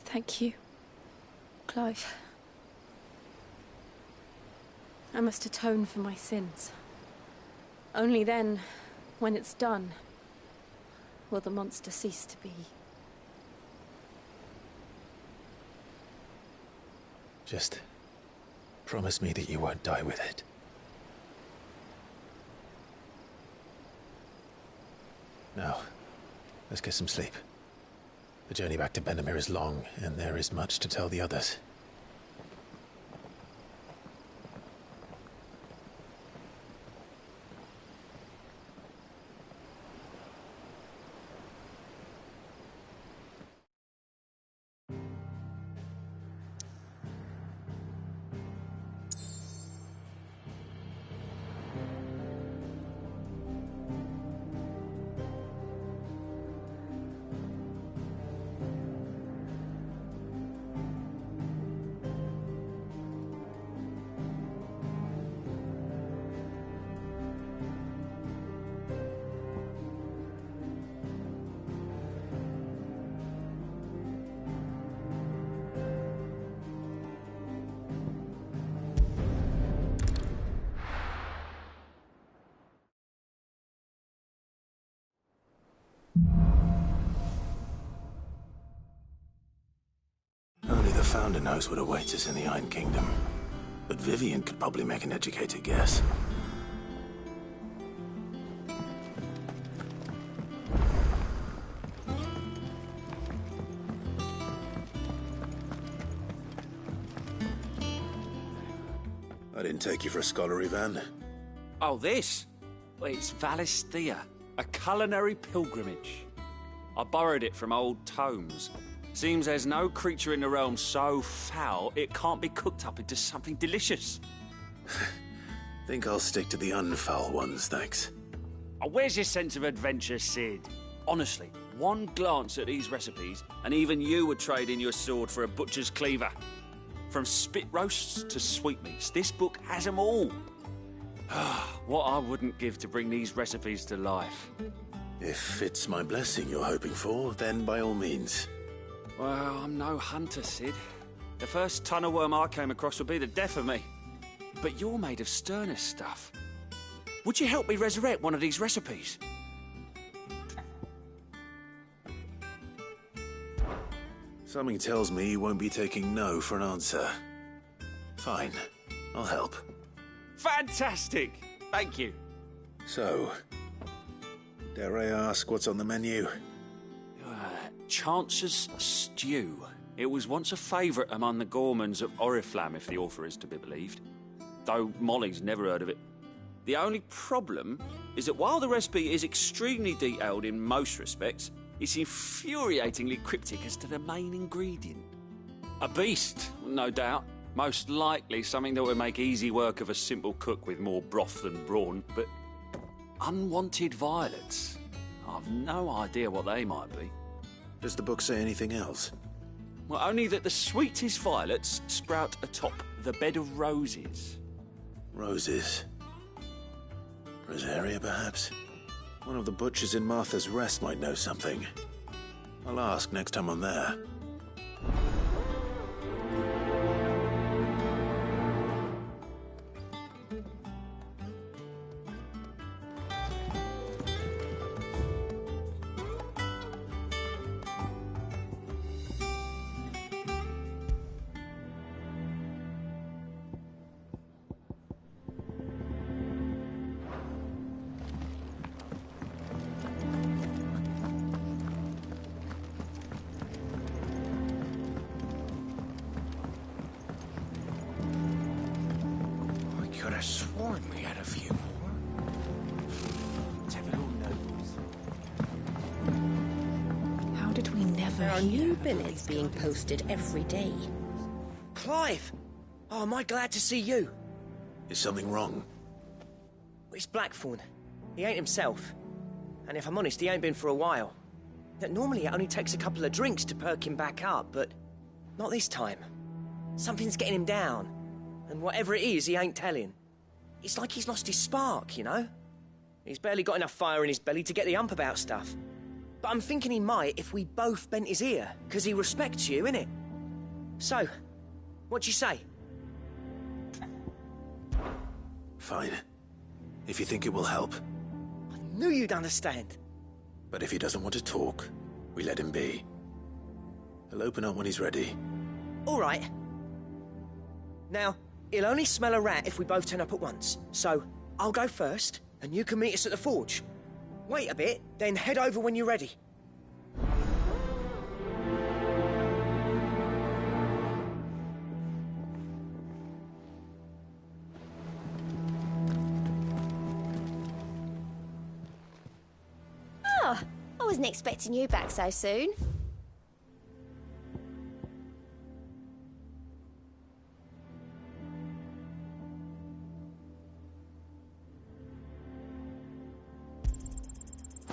Thank you, Clive. I must atone for my sins. Only then, when it's done, will the monster cease to be. Just promise me that you won't die with it. Now, let's get some sleep. The journey back to Benamir is long, and there is much to tell the others. Only the Founder knows what awaits us in the Iron Kingdom. But Vivian could probably make an educated guess. I didn't take you for a scholarly van. Oh, this? Well, it's Valisthea, a culinary pilgrimage. I borrowed it from old tomes. Seems there's no creature in the realm so foul it can't be cooked up into something delicious. Think I'll stick to the unfoul ones, thanks. Oh, where's your sense of adventure, Sid? Honestly, one glance at these recipes, and even you would trade in your sword for a butcher's cleaver. From spit roasts to sweetmeats, this book has them all. What I wouldn't give to bring these recipes to life. If it's my blessing you're hoping for, then by all means. Well, I'm no hunter, Sid. The first ton of worm I came across would be the death of me. But you're made of sterner stuff. Would you help me resurrect one of these recipes? Something tells me you won't be taking no for an answer. Fine, I'll help. Fantastic! Thank you. So, dare I ask what's on the menu? Chance's Stew. It was once a favourite among the gourmands of Oriflamme, if the author is to be believed. Though Molly's never heard of it. The only problem is that while the recipe is extremely detailed in most respects, it's infuriatingly cryptic as to the main ingredient. A beast, no doubt. Most likely something that would make easy work of a simple cook with more broth than brawn, but Unwanted violets? I've no idea what they might be. Does the book say anything else? Well, only that the sweetest violets sprout atop the bed of roses. Roses. Rosaria, perhaps? One of the butchers in Martha's Rest might know something. I'll ask next time I'm there. Could have sworn we had a few more. Typical nobles. How did we never There are hear new of billets being posted every day. Clive! Oh, am I glad to see you? Is something wrong? It's Blackthorn. He ain't himself. And if I'm honest, he ain't been for a while. Normally it only takes a couple of drinks to perk him back up, but not this time. Something's getting him down. And whatever it is, he ain't telling. It's like he's lost his spark, you know? He's barely got enough fire in his belly to get the ump about stuff. But I'm thinking he might if we both bent his ear, because he respects you, innit? So, what you say? Fine. If you think it will help. I knew you'd understand. But if he doesn't want to talk, we let him be. He'll open up when he's ready. All right. Now, he'll only smell a rat if we both turn up at once. So, I'll go first, and you can meet us at the forge. Wait a bit, then head over when you're ready. Oh, I wasn't expecting you back so soon.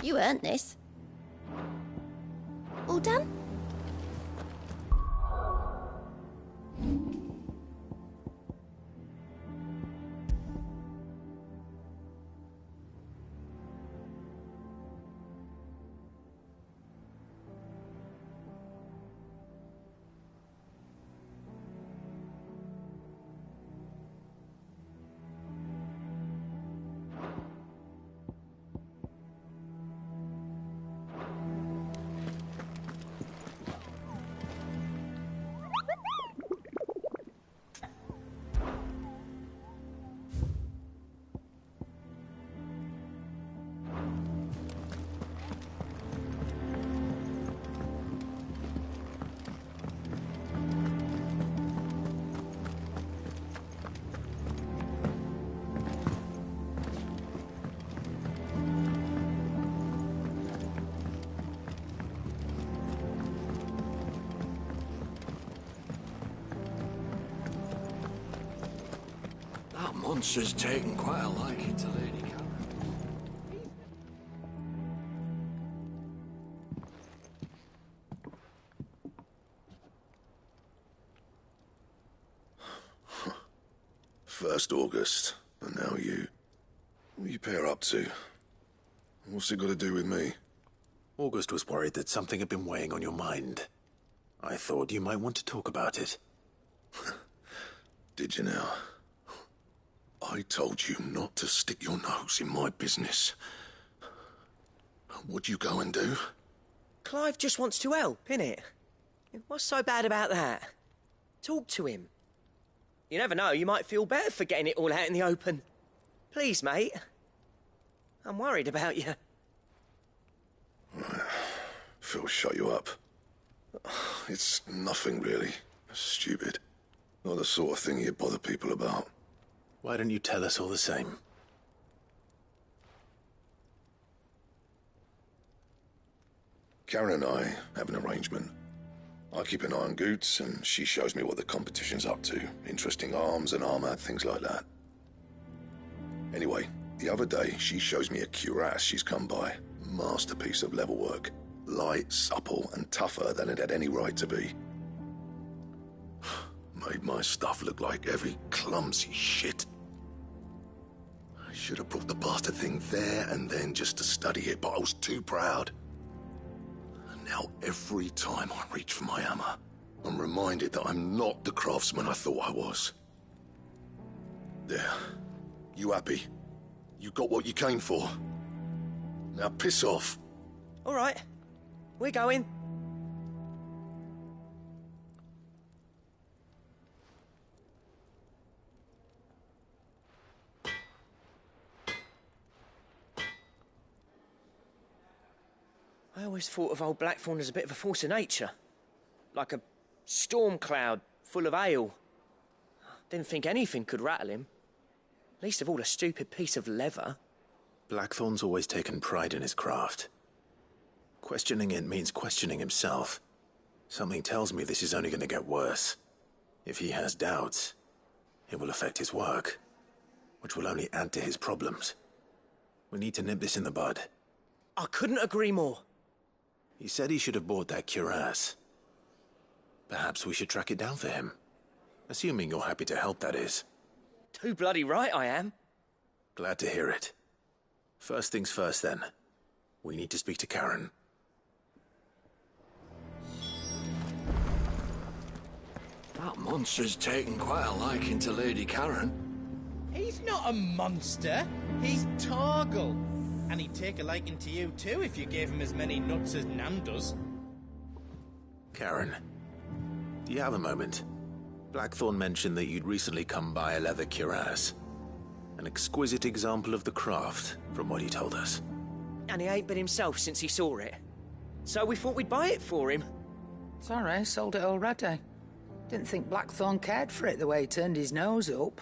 You earned this. All done? That monster's taken quite a liking to Lady Cameron. First August, and now you. What are you pair up to? What's it got to do with me? August was worried that something had been weighing on your mind. I thought you might want to talk about it. Did you now? I told you not to stick your nose in my business. What'd you go and do? Clive just wants to help, innit? What's so bad about that? Talk to him. You never know, you might feel better for getting it all out in the open. Please, mate. I'm worried about you. Phil shut you up. It's nothing really. Stupid. Not the sort of thing you bother people about. Why don't you tell us all the same? Karen and I have an arrangement. I keep an eye on Goots, and she shows me what the competition's up to. Interesting arms and armor, things like that. Anyway, The other day, she shows me a cuirass she's come by. Masterpiece of level work. Light, supple, and tougher than it had any right to be. Made my stuff look like every clumsy shit. I should have brought the bastard thing there and then just to study it, but I was too proud. And now every time I reach for my hammer, I'm reminded that I'm not the craftsman I thought I was. There. You happy? You got what you came for. Now piss off. All right. We're going. I always thought of old Blackthorn as a bit of a force of nature. Like a storm cloud full of hail. Didn't think anything could rattle him. Least of all a stupid piece of leather. Blackthorn's always taken pride in his craft. Questioning it means questioning himself. Something tells me this is only going to get worse. If he has doubts, it will affect his work, which will only add to his problems. We need to nip this in the bud. I couldn't agree more. He said he should have bought that cuirass. Perhaps we should track it down for him. Assuming you're happy to help, that is. Too bloody right I am. Glad to hear it. First things first, then. We need to speak to Karen. That monster's taken quite a liking to Lady Karen. He's not a monster. He's Torgal. And he'd take a liking to you too if you gave him as many nuts as Nan does. Karen, do you have a moment? Blackthorn mentioned that you'd recently come by a leather cuirass. An exquisite example of the craft, from what he told us. And he ain't been himself since he saw it. So we thought we'd buy it for him. Sorry, sold it already. Didn't think Blackthorn cared for it the way he turned his nose up.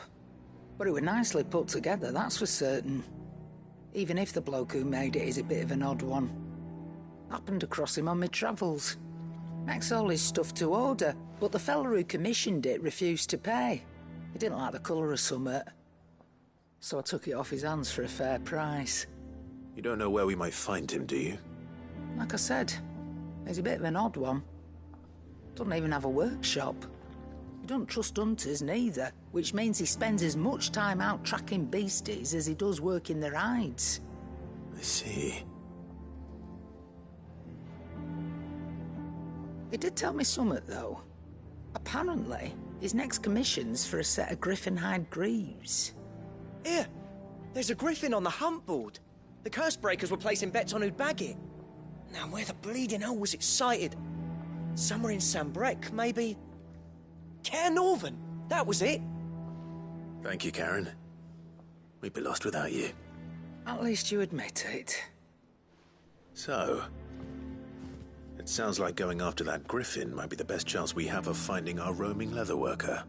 But it was nicely put together, that's for certain. Even if the bloke who made it is a bit of an odd one. Happened across him on my travels. Makes all his stuff to order, but the fella who commissioned it refused to pay. He didn't like the colour of summit. So I took it off his hands for a fair price. You don't know where we might find him, do you? Like I said, he's a bit of an odd one. Doesn't even have a workshop. He don't trust hunters neither, which means he spends as much time out tracking beasties as he does working their hides. I see. He did tell me something, though. Apparently, his next commission's for a set of griffin hide greaves. Here, there's a griffin on the hunt board. The curse breakers were placing bets on who'd bag it. Now, where the bleeding hell was it sighted? Somewhere in Sambrec, maybe? Cairnorvin, that was it. Thank you, Karen. We'd be lost without you. At least you admit it. So, it sounds like going after that griffin might be the best chance we have of finding our roaming leatherworker.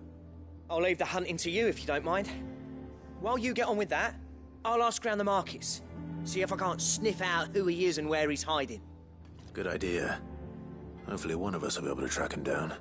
I'll leave the hunting to you if you don't mind. While you get on with that, I'll ask around the markets. See if I can't sniff out who he is and where he's hiding. Good idea. Hopefully one of us will be able to track him down.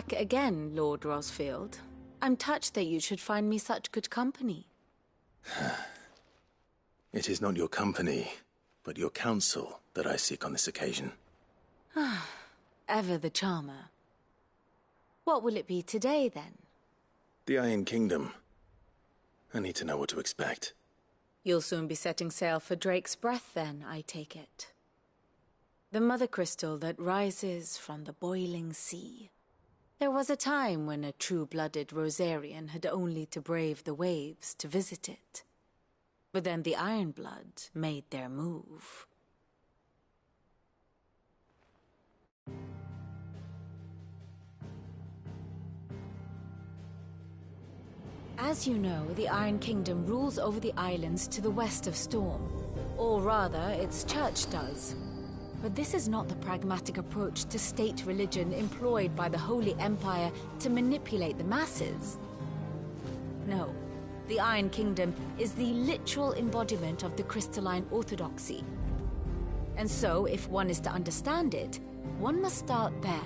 Back again, Lord Rosfield. I'm touched that you should find me such good company. It is not your company, but your counsel that I seek on this occasion. Ever the charmer. What will it be today, then? The Iron Kingdom. I need to know what to expect. You'll soon be setting sail for Drake's Breath, then, I take it. The mother crystal that rises from the boiling sea. There was a time when a true-blooded Rosarian had only to brave the waves to visit it. But then the Ironblood made their move. As you know, the Iron Kingdom rules over the islands to the west of Storm. Or rather, its church does. But this is not the pragmatic approach to state religion employed by the Holy Empire to manipulate the masses. No, the Iron Kingdom is the literal embodiment of the crystalline orthodoxy. And so, if one is to understand it, one must start there.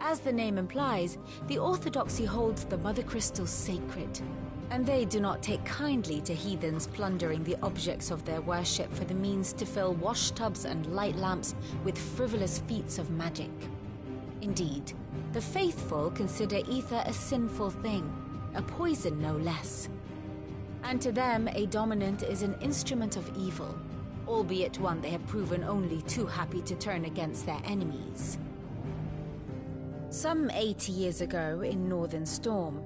As the name implies, the orthodoxy holds the Mother Crystals sacred, and they do not take kindly to heathens plundering the objects of their worship for the means to fill washtubs and light lamps with frivolous feats of magic. Indeed, the faithful consider ether a sinful thing, a poison no less. And to them, a dominant is an instrument of evil, albeit one they have proven only too happy to turn against their enemies. Some 80 years ago, in Northern Storm,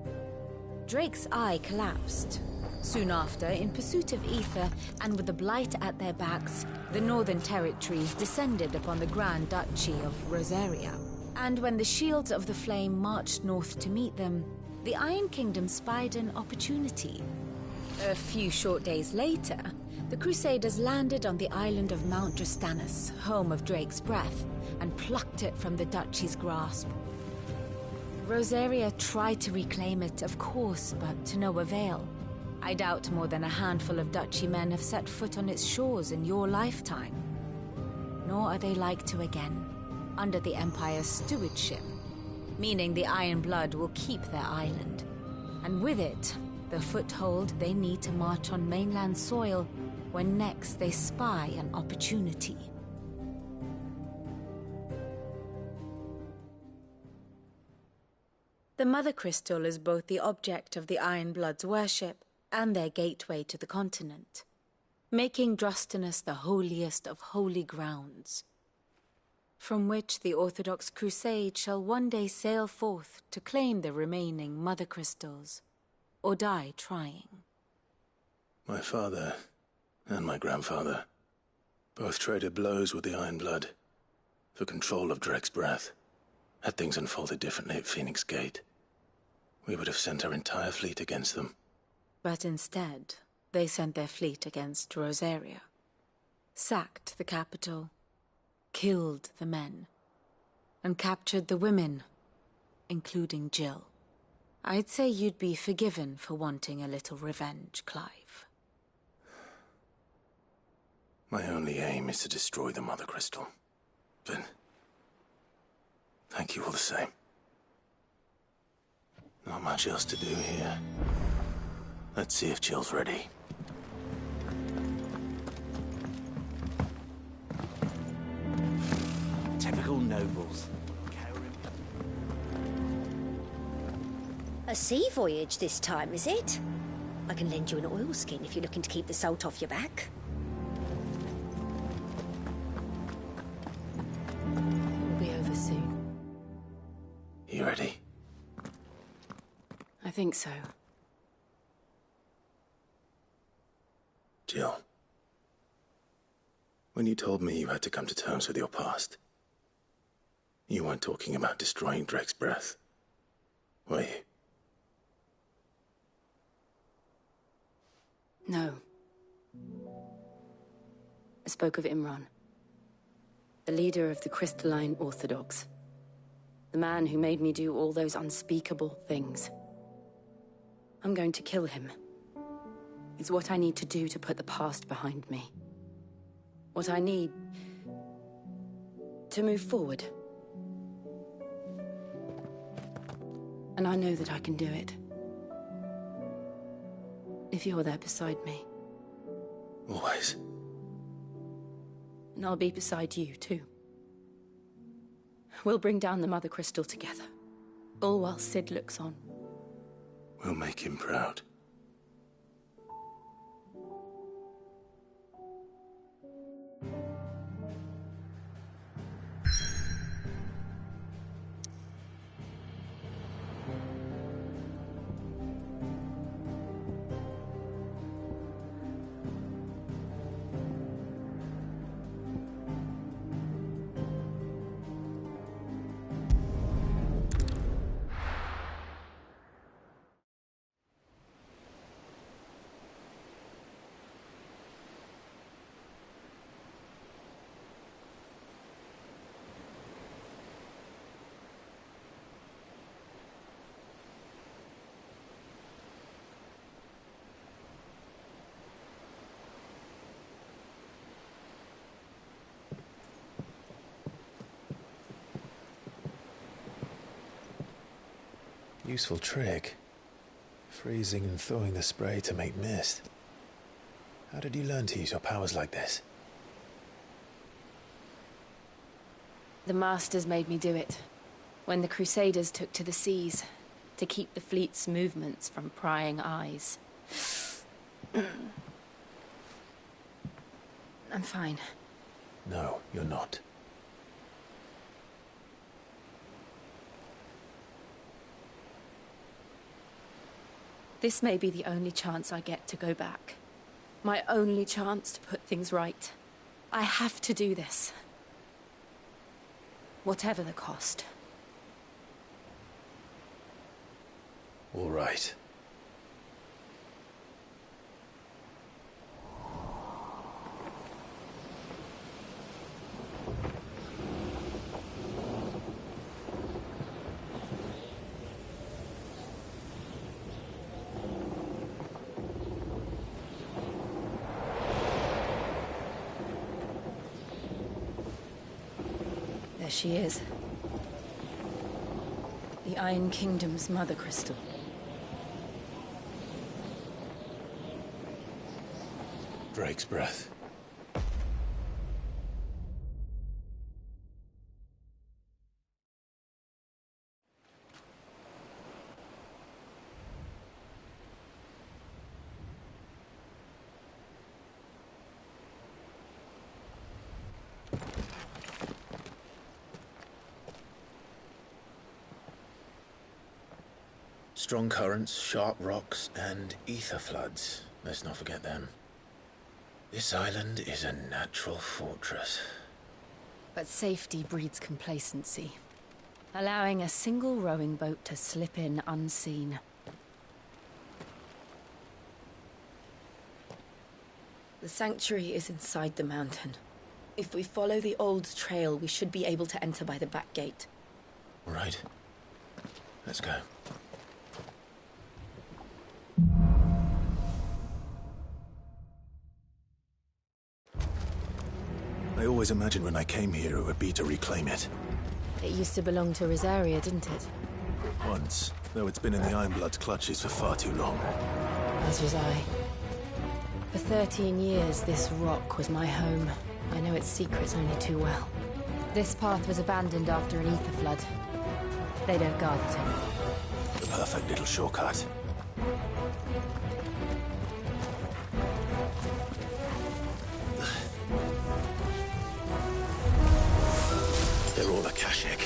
Drake's Eye collapsed. Soon after, in pursuit of ether and with the Blight at their backs, the Northern Territories descended upon the Grand Duchy of Rosaria. And when the Shields of the Flame marched north to meet them, the Iron Kingdom spied an opportunity. A few short days later, the Crusaders landed on the island of Mount Drastanus, home of Drake's Breath, and plucked it from the Duchy's grasp. Rosaria tried to reclaim it, of course, but to no avail. I doubt more than a handful of Duchy men have set foot on its shores in your lifetime. Nor are they like to again, under the Empire's stewardship, meaning the Iron Blood will keep their island, and with it, the foothold they need to march on mainland soil when next they spy an opportunity. The Mother Crystal is both the object of the Iron Blood's worship and their gateway to the continent, making Drastanus the holiest of holy grounds, from which the Orthodox Crusade shall one day sail forth to claim the remaining Mother Crystals, or die trying. My father and my grandfather both traded blows with the Iron Blood for control of Drake's Breath. Had things unfolded differently at Phoenix Gate, we would have sent our entire fleet against them. But instead, they sent their fleet against Rosaria, sacked the capital, killed the men, and captured the women, including Jill. I'd say you'd be forgiven for wanting a little revenge, Clive. My only aim is to destroy the Mother Crystal. But thank you all the same. Not much else to do here. Let's see if Jill's ready. Typical nobles. A sea voyage this time, is it? I can lend you an oilskin if you're looking to keep the salt off your back. We'll be over soon. You ready? I think so. Jill, when you told me you had to come to terms with your past, you weren't talking about destroying Drake's Breath, were you? No. I spoke of Imran, the leader of the Crystalline Orthodox. The man who made me do all those unspeakable things. I'm going to kill him. It's what I need to do to put the past behind me. What I need to move forward. And I know that I can do it. If you're there beside me. Always. And I'll be beside you, too. We'll bring down the Mother Crystal together. All while Cid looks on. We'll make him proud. Useful trick. Freezing and thawing the spray to make mist. How did you learn to use your powers like this? The Masters made me do it. When the Crusaders took to the seas, to keep the fleet's movements from prying eyes. I'm fine. No, you're not. This may be the only chance I get to go back. My only chance to put things right. I have to do this. Whatever the cost. All right. There she is. The Iron Kingdom's Mother Crystal. Drake's breath. Strong currents, sharp rocks, and ether floods. Let's not forget them. This island is a natural fortress. But safety breeds complacency, allowing a single rowing boat to slip in unseen. The sanctuary is inside the mountain. If we follow the old trail, we should be able to enter by the back gate. All right. Let's go. I always imagined when I came here it would be to reclaim it. It used to belong to Rosaria, didn't it? Once, though it's been in the Ironblood's clutches for far too long. As was I. For 13 years, this rock was my home. I know its secrets only too well. This path was abandoned after an ether flood. They don't guard it anymore. The perfect little shortcut. They're all Akashic.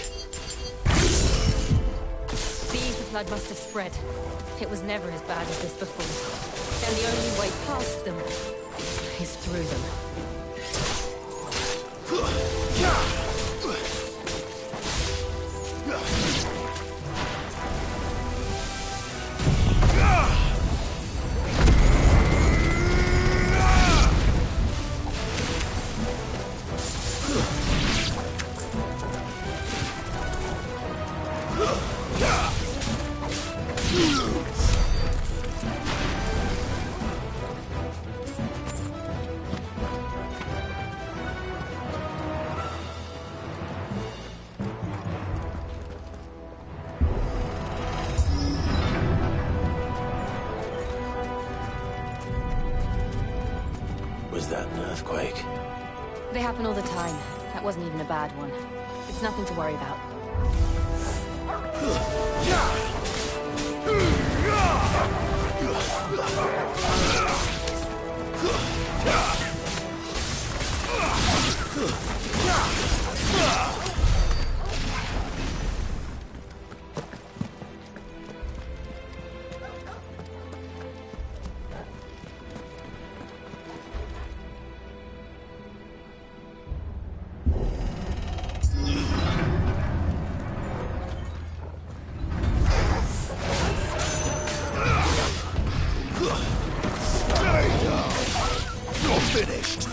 The ether flood must have spread. It was never as bad as this before. And the only way past them is through them. Was that an earthquake? They happen all the time. That wasn't even a bad one. It's nothing to worry about. You're finished.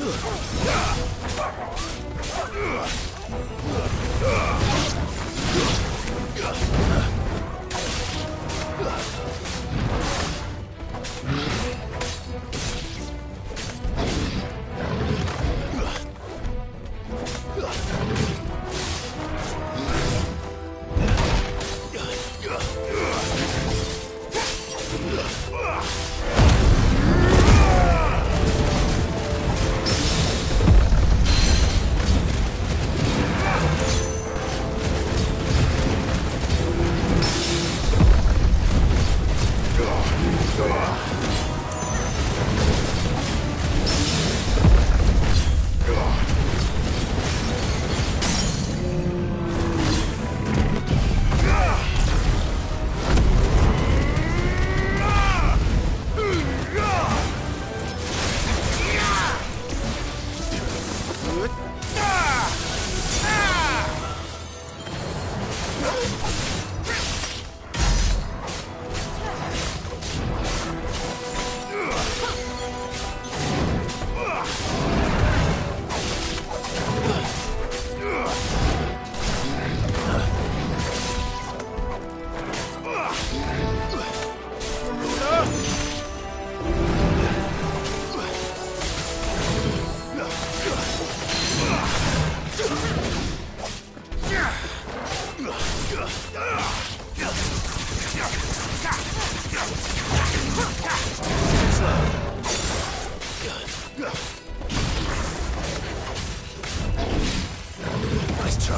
Nice try.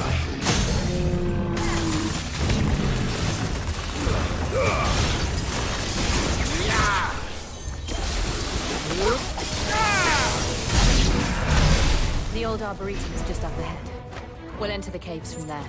The old Arboretum is just up ahead. We'll enter the caves from there.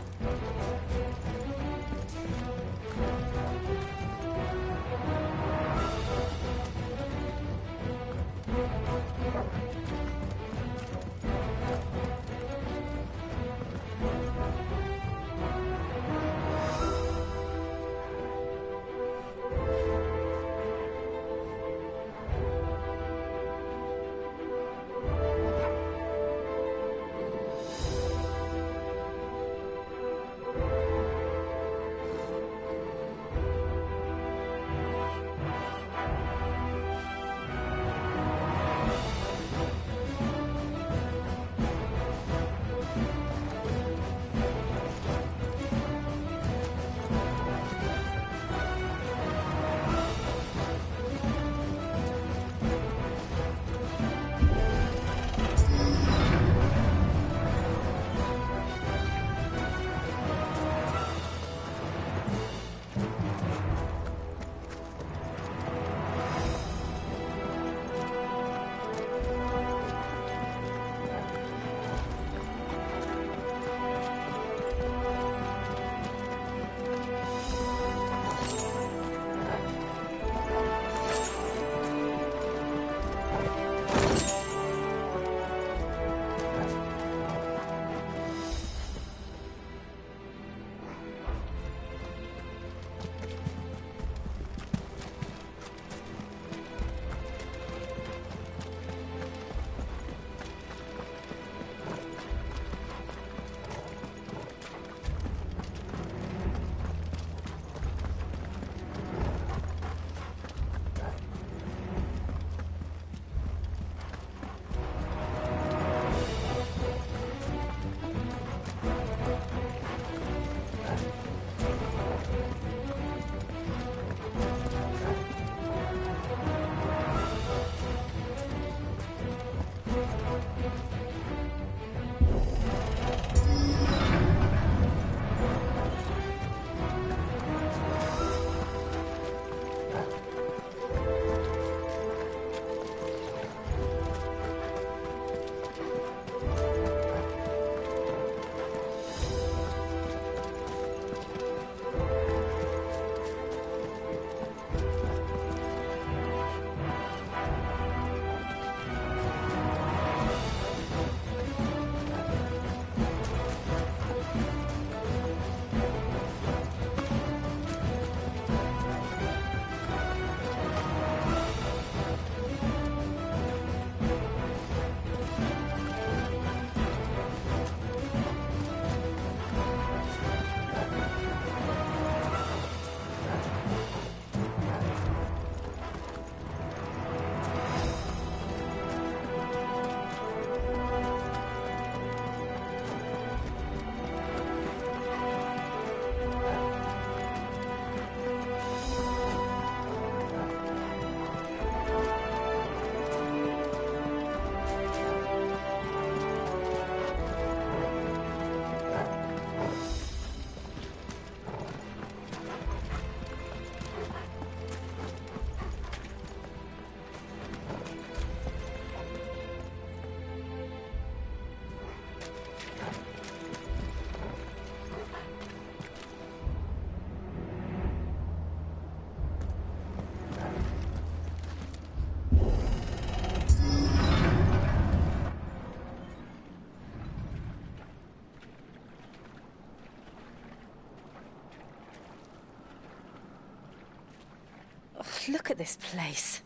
Look at this place.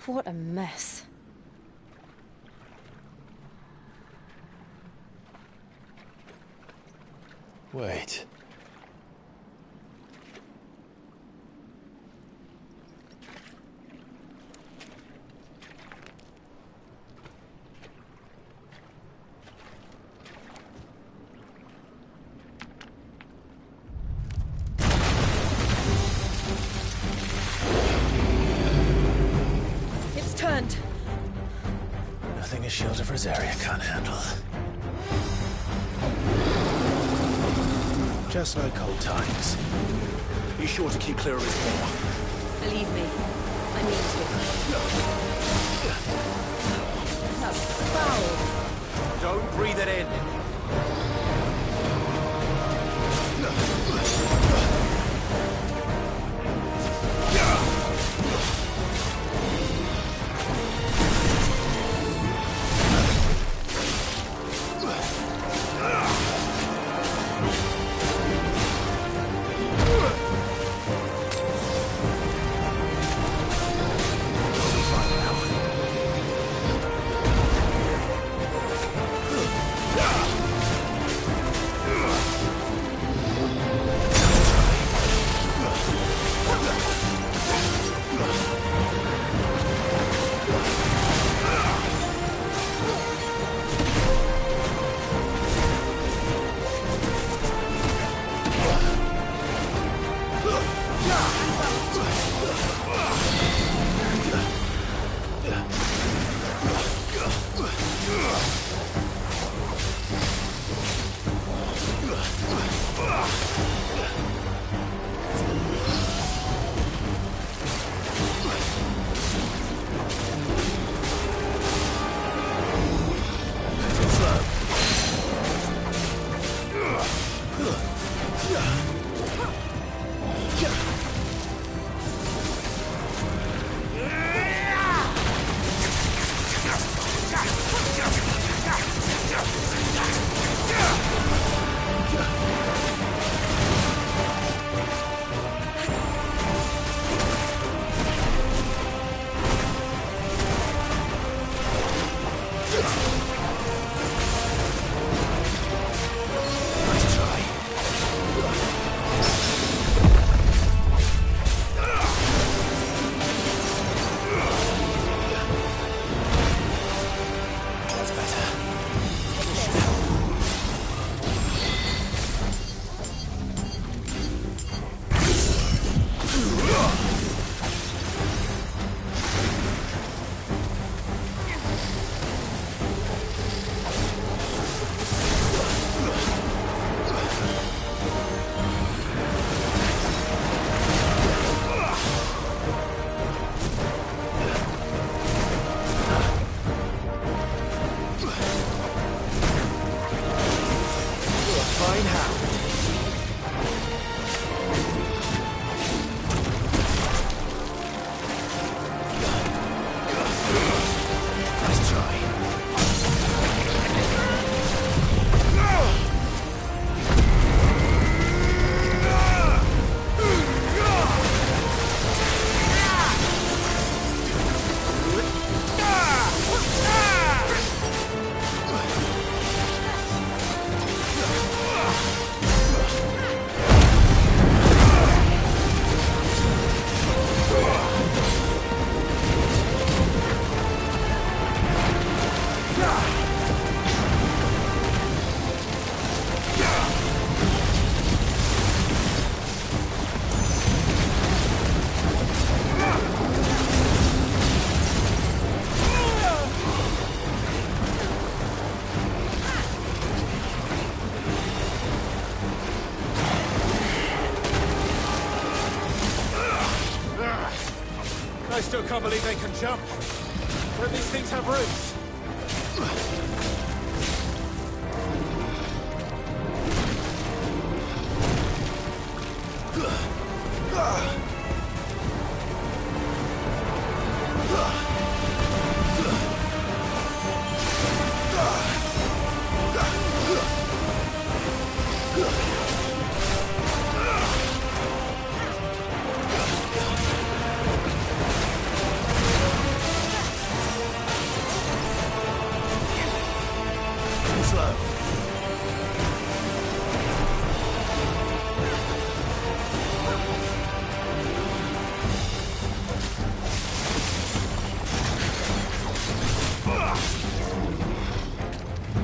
What a mess. Wait. It's turned. Nothing a shield of Rosaria can't handle. Just like old times. Be sure to keep clear of his paw. Believe me, I mean to. That's foul. Don't breathe it in. I still can't believe they can jump. Don't these things have roots?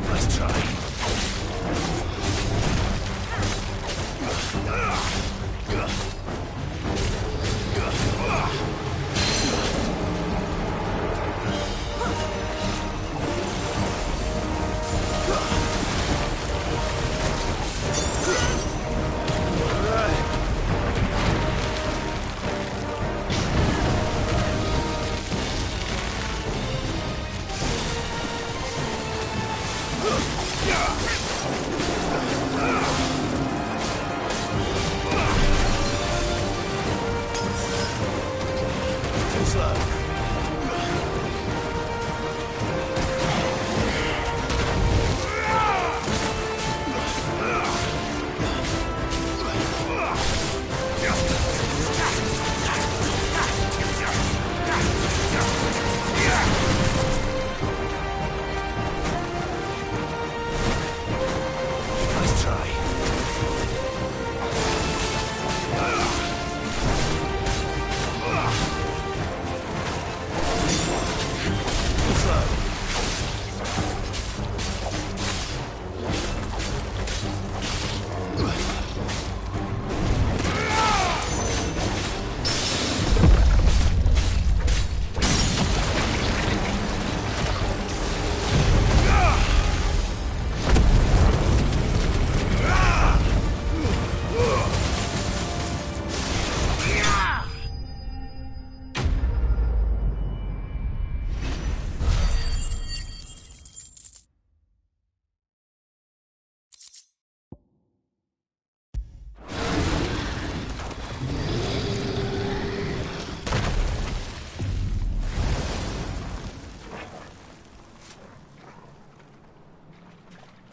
Nice try.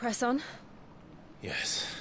Press on? Yes.